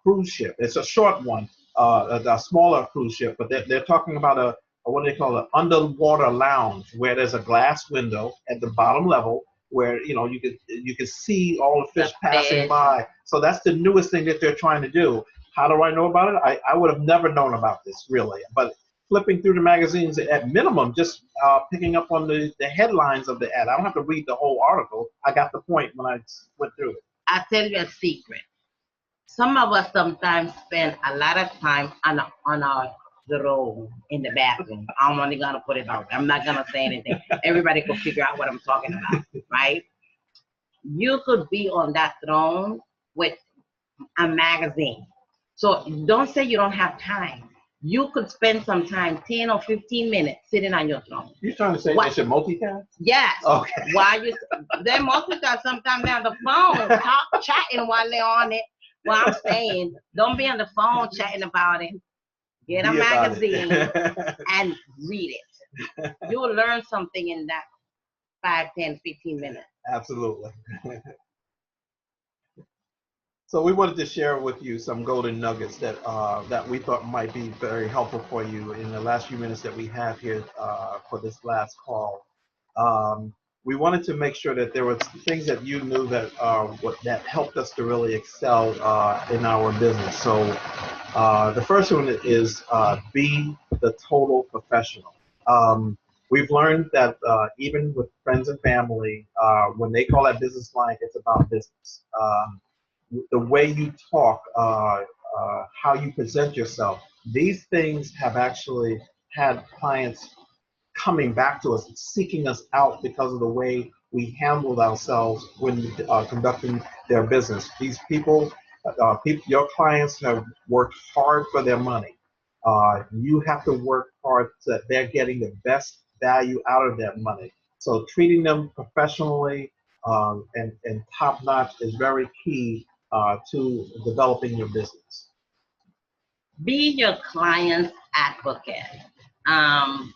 Speaker 1: cruise ship. It's a short one, a smaller cruise ship, but they're talking about a what do they call it? Underwater lounge, where there's a glass window at the bottom level, where you could see all the fish passing by. So that's the newest thing that they're trying to do. How do I know about it? I would have never known about this, really. But flipping through the magazines, at minimum, just picking up on the headlines of the ad. I don't have to read the whole article. I got the point when I went through it.
Speaker 2: I'll tell you a secret. Some of us sometimes spend a lot of time on our roll in the bathroom. I'm only gonna put it out. I'm not gonna say anything. Everybody could figure out what I'm talking about, right? You could be on that throne with a magazine. So don't say you don't have time. You could spend some time, 10 or 15 minutes, sitting on your throne.
Speaker 1: You're trying to say they should multitask?
Speaker 2: Yes.
Speaker 1: Okay.
Speaker 2: Why they multitask sometimes? They're on the phone, chatting while they're on it. Well, I'm saying, don't be on the phone chatting about it. Get a magazine and read it. You'll learn something in that 5, 10, 15 minutes.
Speaker 1: Absolutely. So we wanted to share with you some golden nuggets that that we thought might be very helpful for you in the last few minutes that we have here for this last call. We wanted to make sure that there were things that you knew that that helped us to really excel in our business. So the first one is be the total professional. We've learned that even with friends and family, when they call that business line, it's about business. The way you talk, how you present yourself, these things have actually had clients coming back to us, seeking us out because of the way we handled ourselves when conducting their business. These your clients have worked hard for their money. You have to work hard so that they're getting the best value out of that money. So treating them professionally and top notch is very key to developing your business.
Speaker 2: Be your client's advocate. Um,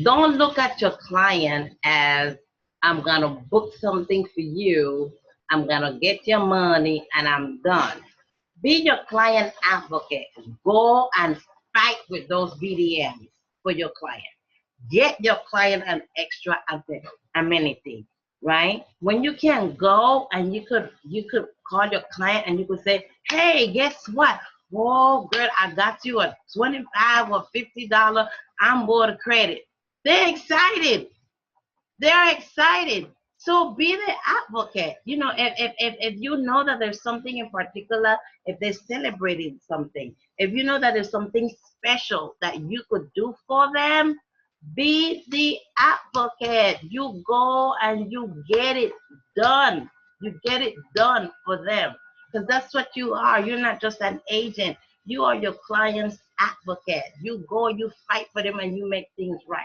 Speaker 2: don't look at your client as, I'm going to book something for you, I'm going to get your money, and I'm done. Be your client advocate. Go and fight with those BDMs for your client. Get your client an extra amenity, right? When you can go and you could call your client and you could say, hey, guess what? Oh, girl, I got you a $25 or $50 onboard credit. They're excited. They're excited. So be the advocate. You know, if you know that there's something in particular, if they're celebrating something, if you know that there's something special that you could do for them, be the advocate. You go and you get it done. You get it done for them. Because that's what you are. You're not just an agent. You are your client's advocate. You go, you fight for them, and you make things right.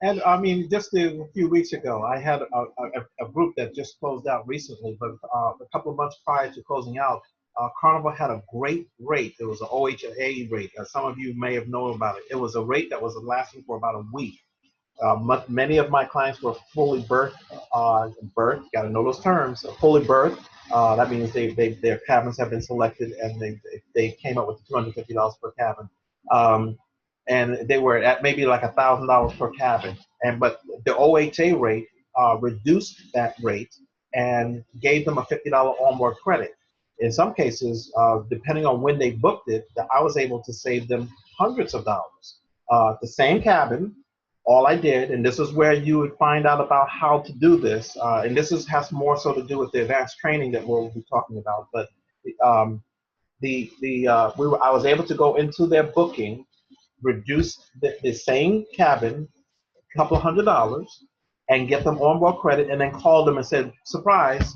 Speaker 1: And I mean, just a few weeks ago, I had a group that just closed out recently, but a couple of months prior to closing out, Carnival had a great rate. It was an OHA rate. Some of you may have known about it. It was a rate that was lasting for about a week. Many of my clients were fully birthed. Birth, got to know those terms. Fully birthed. That means their cabins have been selected and they came up with $250 per cabin. And they were at maybe like $1,000 per cabin. But the OHA rate reduced that rate and gave them a $50 onboard credit. In some cases, depending on when they booked it, I was able to save them hundreds of dollars. The same cabin, all I did, and this is where you would find out about how to do this, and this has more so to do with the advanced training that we'll be talking about. But I was able to go into their booking, reduce the same cabin, a couple of $100s, and get them onboard credit, and then call them and said, surprise,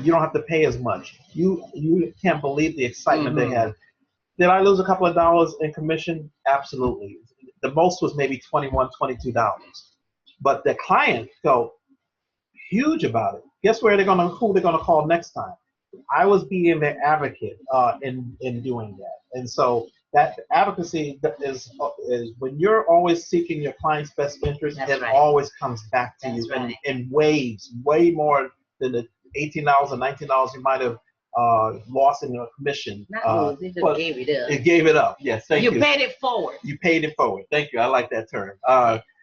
Speaker 1: you don't have to pay as much. You can't believe the excitement they had. Did I lose a couple of dollars in commission? Absolutely. The most was maybe $21, $22. But the client felt huge about it. Guess who they're gonna call next time? I was being their advocate in doing that. And so that advocacy is when you're always seeking your client's best interest, it always comes back to you in waves, way more than the $18 or $19 you might have lost in your commission.
Speaker 2: It just gave it up.
Speaker 1: It gave it up. Yes, thank you.
Speaker 2: You paid it forward.
Speaker 1: You paid it forward. Thank you. I like that term.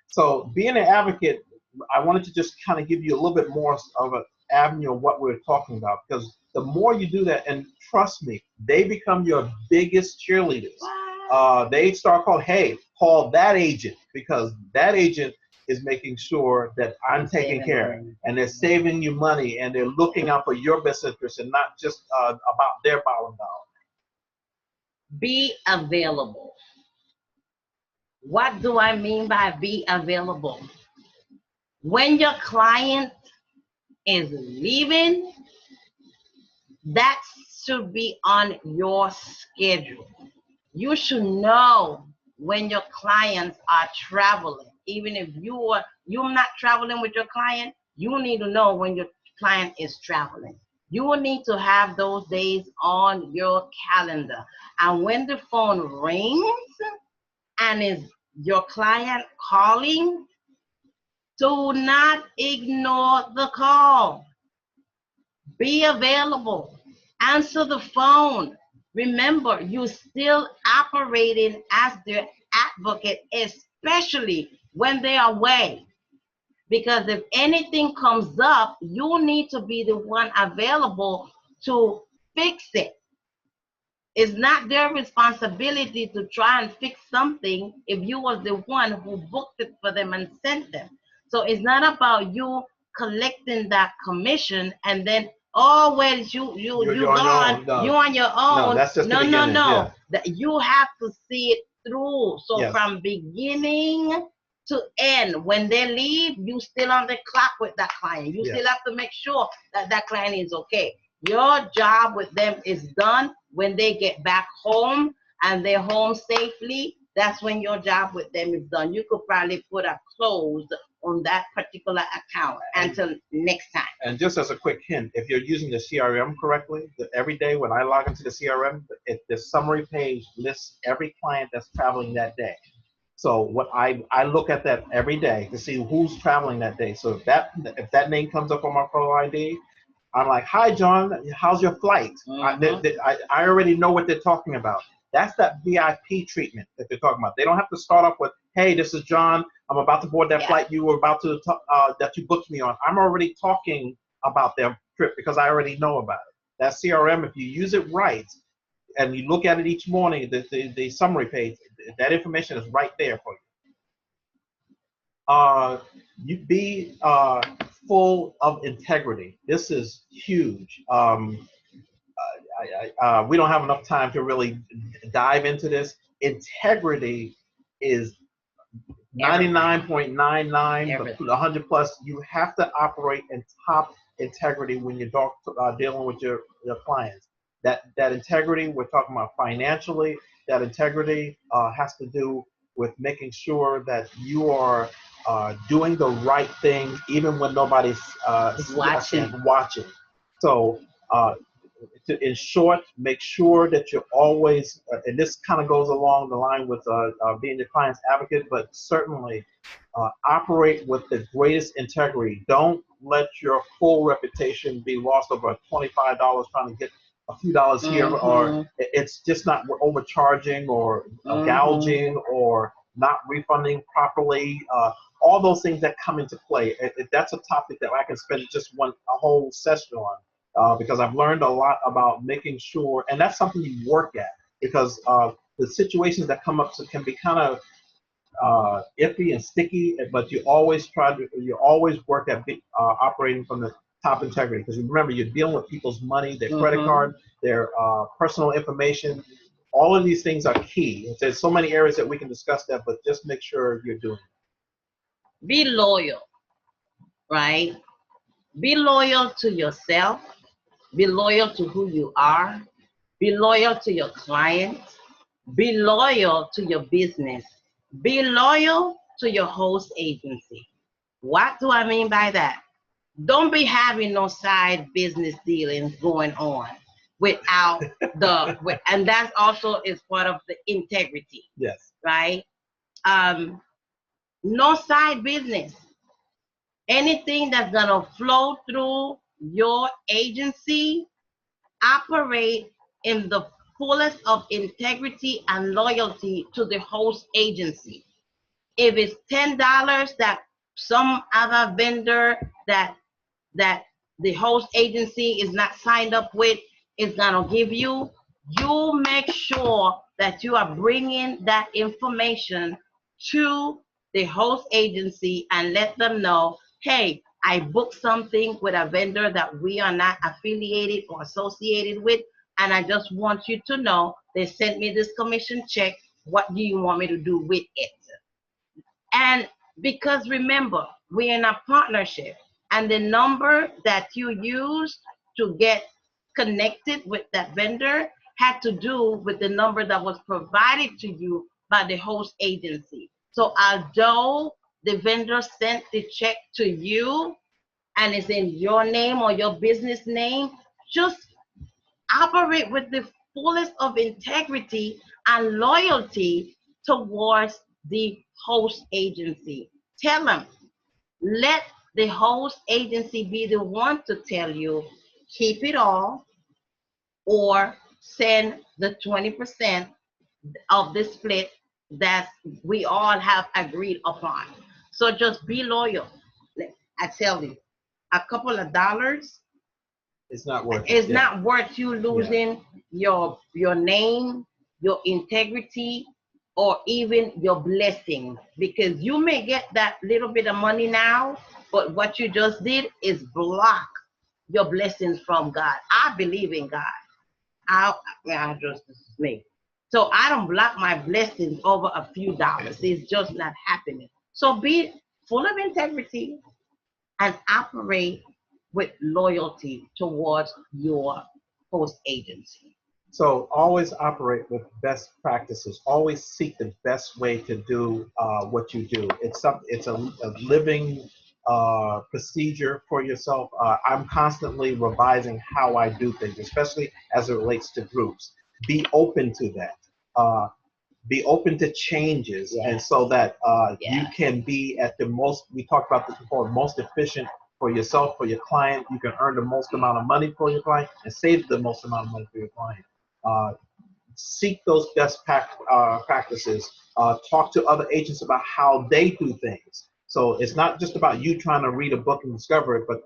Speaker 1: So being an advocate, I wanted to just kind of give you a little bit more of an avenue of what we're talking about, because the more you do that, and trust me, they become your biggest cheerleaders. They start calling, hey, call that agent, because that agent is making sure that I'm taking care of, and they're saving you money, and they're looking out for your best interest and not just about their bottom dollar.
Speaker 2: Be available. What do I mean by be available? When your client is leaving, that should be on your schedule. You should know when your clients are traveling. Even if you're not traveling with your client, you need to know when your client is traveling. You will need to have those days on your calendar. And when the phone rings and is your client calling, do not ignore the call. Be available. Answer the phone. Remember, you're still operating as their advocate, especially when they're away. Because if anything comes up, you need to be the one available to fix it. It's not their responsibility to try and fix something if you was the one who booked it for them and sent them. So it's not about you collecting that commission and then, oh well, you
Speaker 1: You're on your
Speaker 2: gone,
Speaker 1: own. No,
Speaker 2: you on your
Speaker 1: no,
Speaker 2: own.
Speaker 1: that's just the
Speaker 2: No, no,
Speaker 1: beginning.
Speaker 2: no.
Speaker 1: Yeah.
Speaker 2: That you have to see it through. So
Speaker 1: Yes.
Speaker 2: from beginning to end, when they leave, you still on the clock with that client. You
Speaker 1: Yes.
Speaker 2: still have to make sure that that client is okay. Your job with them is done when they get back home and they're home safely. That's when your job with them is done. You could probably put a close on that particular account until next time.
Speaker 1: And just as a quick hint, if you're using the CRM correctly, every day when I log into the CRM, the summary page lists every client that's traveling that day. So what I look at that every day to see who's traveling that day. So if that name comes up on my photo ID, I'm like, hi, John, how's your flight? I already know what they're talking about. That's that VIP treatment that they're talking about. They don't have to start off with, hey, this is John. I'm about to board that flight you were about to that you booked me on. I'm already talking about their trip because I already know about it. That CRM, if you use it right and you look at it each morning, the summary page, that information is right there for you. You be full of integrity. This is huge. We don't have enough time to really dive into this. Integrity is 99.99, but 100 plus. You have to operate in top integrity when you're dealing with your clients. That integrity, we're talking about financially. That integrity has to do with making sure that you are doing the right thing, even when nobody's watching. So, in short, make sure that you're always, and this kind of goes along the line with being your client's advocate, but certainly operate with the greatest integrity. Don't let your full reputation be lost over $25 trying to get a few dollars here, or it's just not overcharging or gouging or not refunding properly. All those things that come into play. That's a topic that I can spend just a whole session on. Because I've learned a lot about making sure, and that's something you work at, because the situations that come up can be kind of iffy and sticky, but you always work at operating from the top integrity, because remember, you're dealing with people's money, their credit card, their personal information. All of these things are key. There's so many areas that we can discuss that, but just make sure you're doing it.
Speaker 2: Be loyal, right? Be loyal to yourself. Be loyal to who you are. Be loyal to your clients. Be loyal to your business. Be loyal to your host agency. What do I mean by that? Don't be having no side business dealings going on without and that also is part of the integrity.
Speaker 1: Yes.
Speaker 2: Right? No side business. Anything that's gonna flow through your agency, operate in the fullest of integrity and loyalty to the host agency. If it's $10 that some other vendor that the host agency is not signed up with is gonna give you, you make sure that you are bringing that information to the host agency and let them know, hey, I booked something with a vendor that we are not affiliated or associated with, and I just want you to know they sent me this commission check. What do you want me to do with it? And because remember, we're in a partnership, and the number that you used to get connected with that vendor had to do with the number that was provided to you by the host agency. So although the vendor sent the check to you and it's in your name or your business name, just operate with the fullest of integrity and loyalty towards the host agency. Tell them, let the host agency be the one to tell you, keep it all, or send the 20% of the split that we all have agreed upon. So just be loyal. I tell you, a couple of dollars
Speaker 1: It's not worth it.
Speaker 2: is
Speaker 1: Yeah.
Speaker 2: not worth you losing your name, your integrity, or even your blessing, because you may get that little bit of money now, but what you just did is block your blessings from God. I believe in God. I just, this is me. So I don't block my blessings over a few dollars. It's just not happening. So be full of integrity and operate with loyalty towards your host agency.
Speaker 1: So always operate with best practices. Always seek the best way to do what you do. It's a living procedure for yourself. I'm constantly revising how I do things, especially as it relates to groups. Be open to that. Be open to changes, and so that you can be at the most, we talked about this before, most efficient for yourself, for your client. You can earn the most amount of money for your client and save the most amount of money for your client. Uh, Seek those best practices. Talk to other agents about how they do things. So it's not just about you trying to read a book and discover it, but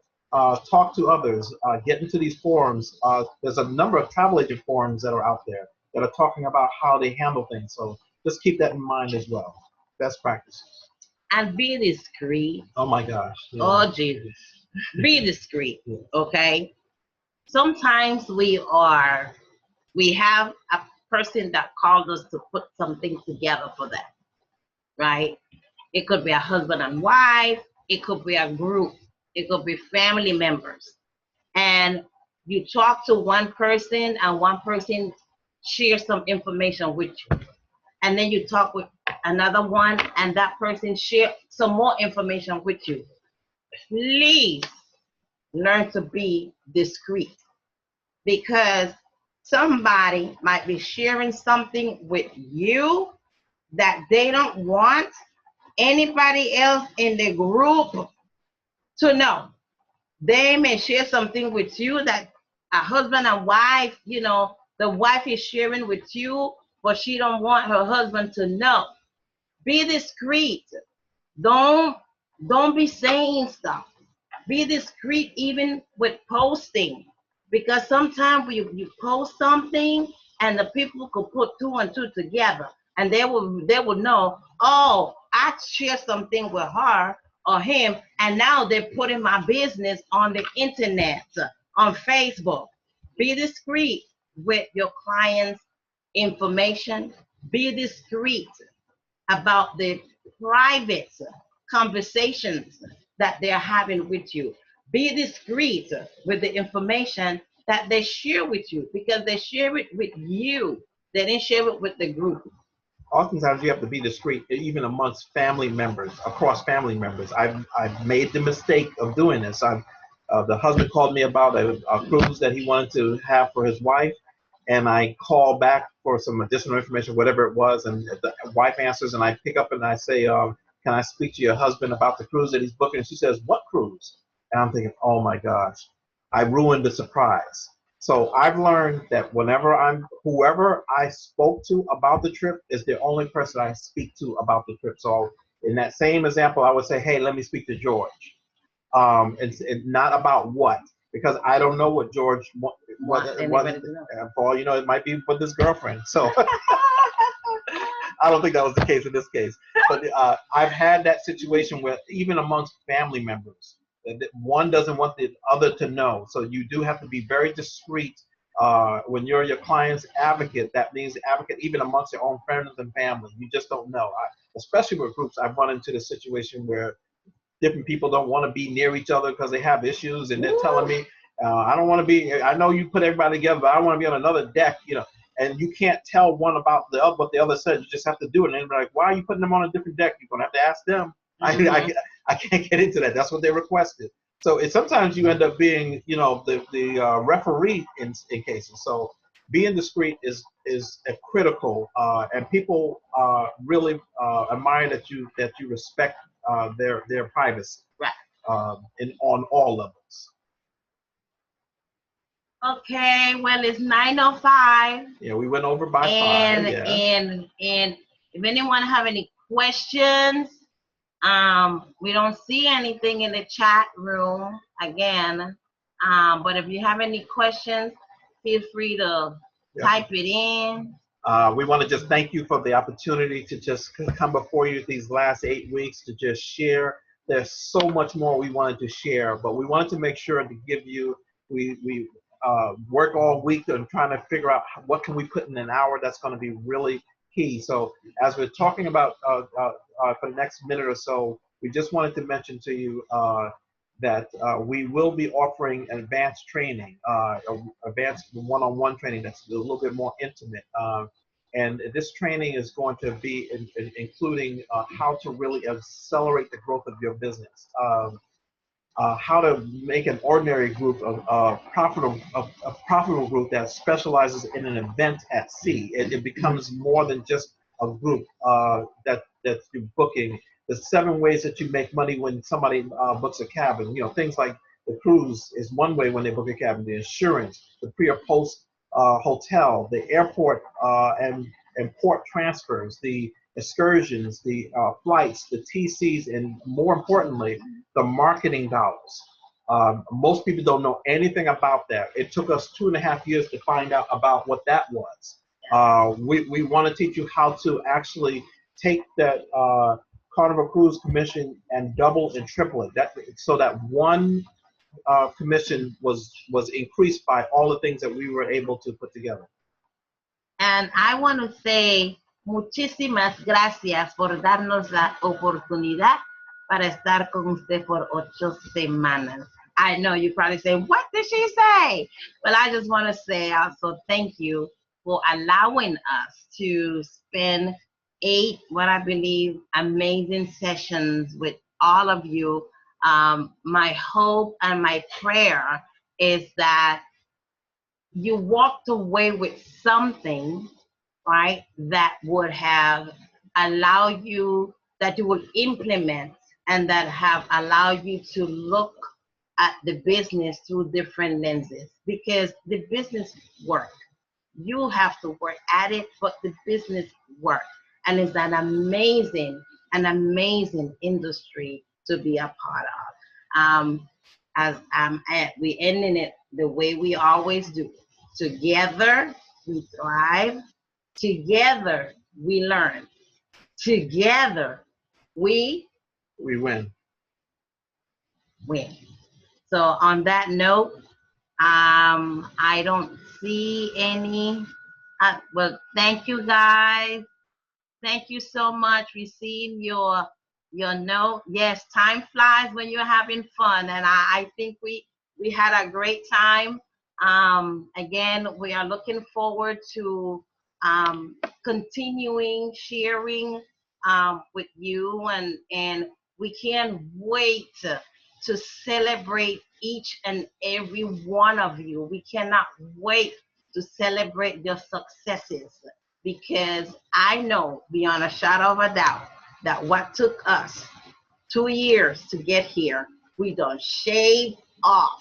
Speaker 1: talk to others. Get into these forums. There's a number of travel agent forums that are out there that are talking about how they handle things. So just keep that in mind as well. Best practices.
Speaker 2: And be discreet.
Speaker 1: Oh my gosh. Yeah.
Speaker 2: Oh Jesus. Be discreet.
Speaker 1: Yeah.
Speaker 2: Okay. Sometimes we have a person that called us to put something together for them, right? It could be a husband and wife, it could be a group, it could be family members. And you talk to one person and one person shares some information with you. And then you talk with another one and that person share some more information with you. Please learn to be discreet, because somebody might be sharing something with you that they don't want anybody else in the group to know. They may share something with you that a husband and wife, the wife is sharing with you, but she don't want her husband to know. Be discreet. Don't don't be saying stuff. Be discreet even with posting, because sometimes you post something and the people could put two and two together, and they will know, oh, I share something with her or him, and now they're putting my business on the internet, on Facebook. Be discreet with your clients' information. Be discreet about the private conversations that they're having with you. Be discreet with the information that they share with you, because they share it with you. They didn't share it with the group.
Speaker 1: Oftentimes you have to be discreet, even amongst family members, across family members. I've made the mistake of doing this. The husband called me about a cruise that he wanted to have for his wife, and I call back for some additional information, whatever it was, and the wife answers, and I pick up and I say, can I speak to your husband about the cruise that he's booking? And she says, what cruise? And I'm thinking, oh my gosh, I ruined the surprise. So I've learned that whoever I spoke to about the trip is the only person I speak to about the trip. So in that same example, I would say, hey, let me speak to George. It's not about what, because I don't know what George, Paul, it might be with his girlfriend. So I don't think that was the case in this case. But I've had that situation where even amongst family members, one doesn't want the other to know. So you do have to be very discreet. When you're your client's advocate, that means advocate even amongst your own friends and family. You just don't know. Especially with groups, I've run into the situation where different people don't want to be near each other because they have issues, and they're telling me, I don't want to be, I know you put everybody together, but I want to be on another deck, and you can't tell one about the other, what the other said. You just have to do it. And they're like, why are you putting them on a different deck? You're going to have to ask them. Mm-hmm. I can't get into that. That's what they requested. So sometimes you end up being, the referee in cases. So being discreet is critical, and people really admire that you respect their privacy,
Speaker 2: right,
Speaker 1: on all levels.
Speaker 2: Okay, well, it's 9:05.
Speaker 1: Yeah, we went over by
Speaker 2: And
Speaker 1: 5. Yeah.
Speaker 2: and if anyone have any questions, we don't see anything in the chat room again. But if you have any questions, feel free to type it in.
Speaker 1: We want to just thank you for the opportunity to just come before you these last 8 weeks to just share. There's so much more we wanted to share, but we wanted to make sure to give you, we work all week on trying to figure out what can we put in an hour that's going to be really key. So as we're talking about for the next minute or so, we just wanted to mention to you that we will be offering advanced training, advanced one-on-one training that's a little bit more intimate. And this training is going to be including how to really accelerate the growth of your business, how to make an ordinary group a profitable group that specializes in an event at sea. It becomes more than just a group that you're booking. The 7 ways that you make money when somebody books a cabin. Things like the cruise is one way when they book a cabin. The insurance, the pre or post hotel, the airport and port transfers, the excursions, the flights, the TCs, and more importantly, the marketing dollars. Most people don't know anything about that. It took us 2.5 years to find out about what that was. We want to teach you how to actually take that Carnival Cruise commission and double and triple it. So that one commission was increased by all the things that we were able to put together.
Speaker 2: And I want to say muchísimas gracias por darnos la oportunidad para estar con usted por 8 semanas. I know you probably say, what did she say? But I just want to say also thank you for allowing us to spend 8, what I believe, amazing sessions with all of you. My hope and my prayer is that you walked away with something, right, that would have allowed you, that you will implement, and that have allowed you to look at the business through different lenses, because the business work. You have to work at it, but the business work. And it's an amazing industry to be a part of. As we ending it the way we always do. Together we thrive. Together we learn. Together we
Speaker 1: win.
Speaker 2: So on that note, I don't see any. Well, thank you guys. Thank you so much. Receive your note. Yes, time flies when you're having fun, and I think we had a great time. Again, we are looking forward to continuing sharing with you, and we can't wait to celebrate each and every one of you. We cannot wait to celebrate your successes, because I know beyond a shadow of a doubt that what took us 2 years to get here, we done shaved off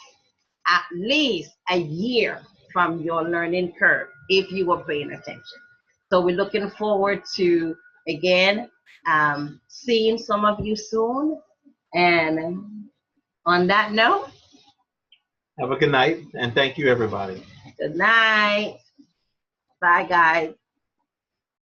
Speaker 2: at least a year from your learning curve if you were paying attention. So we're looking forward to, again, seeing some of you soon. And on that note,
Speaker 1: have a good night, and thank you, everybody.
Speaker 2: Good night. Bye, guys.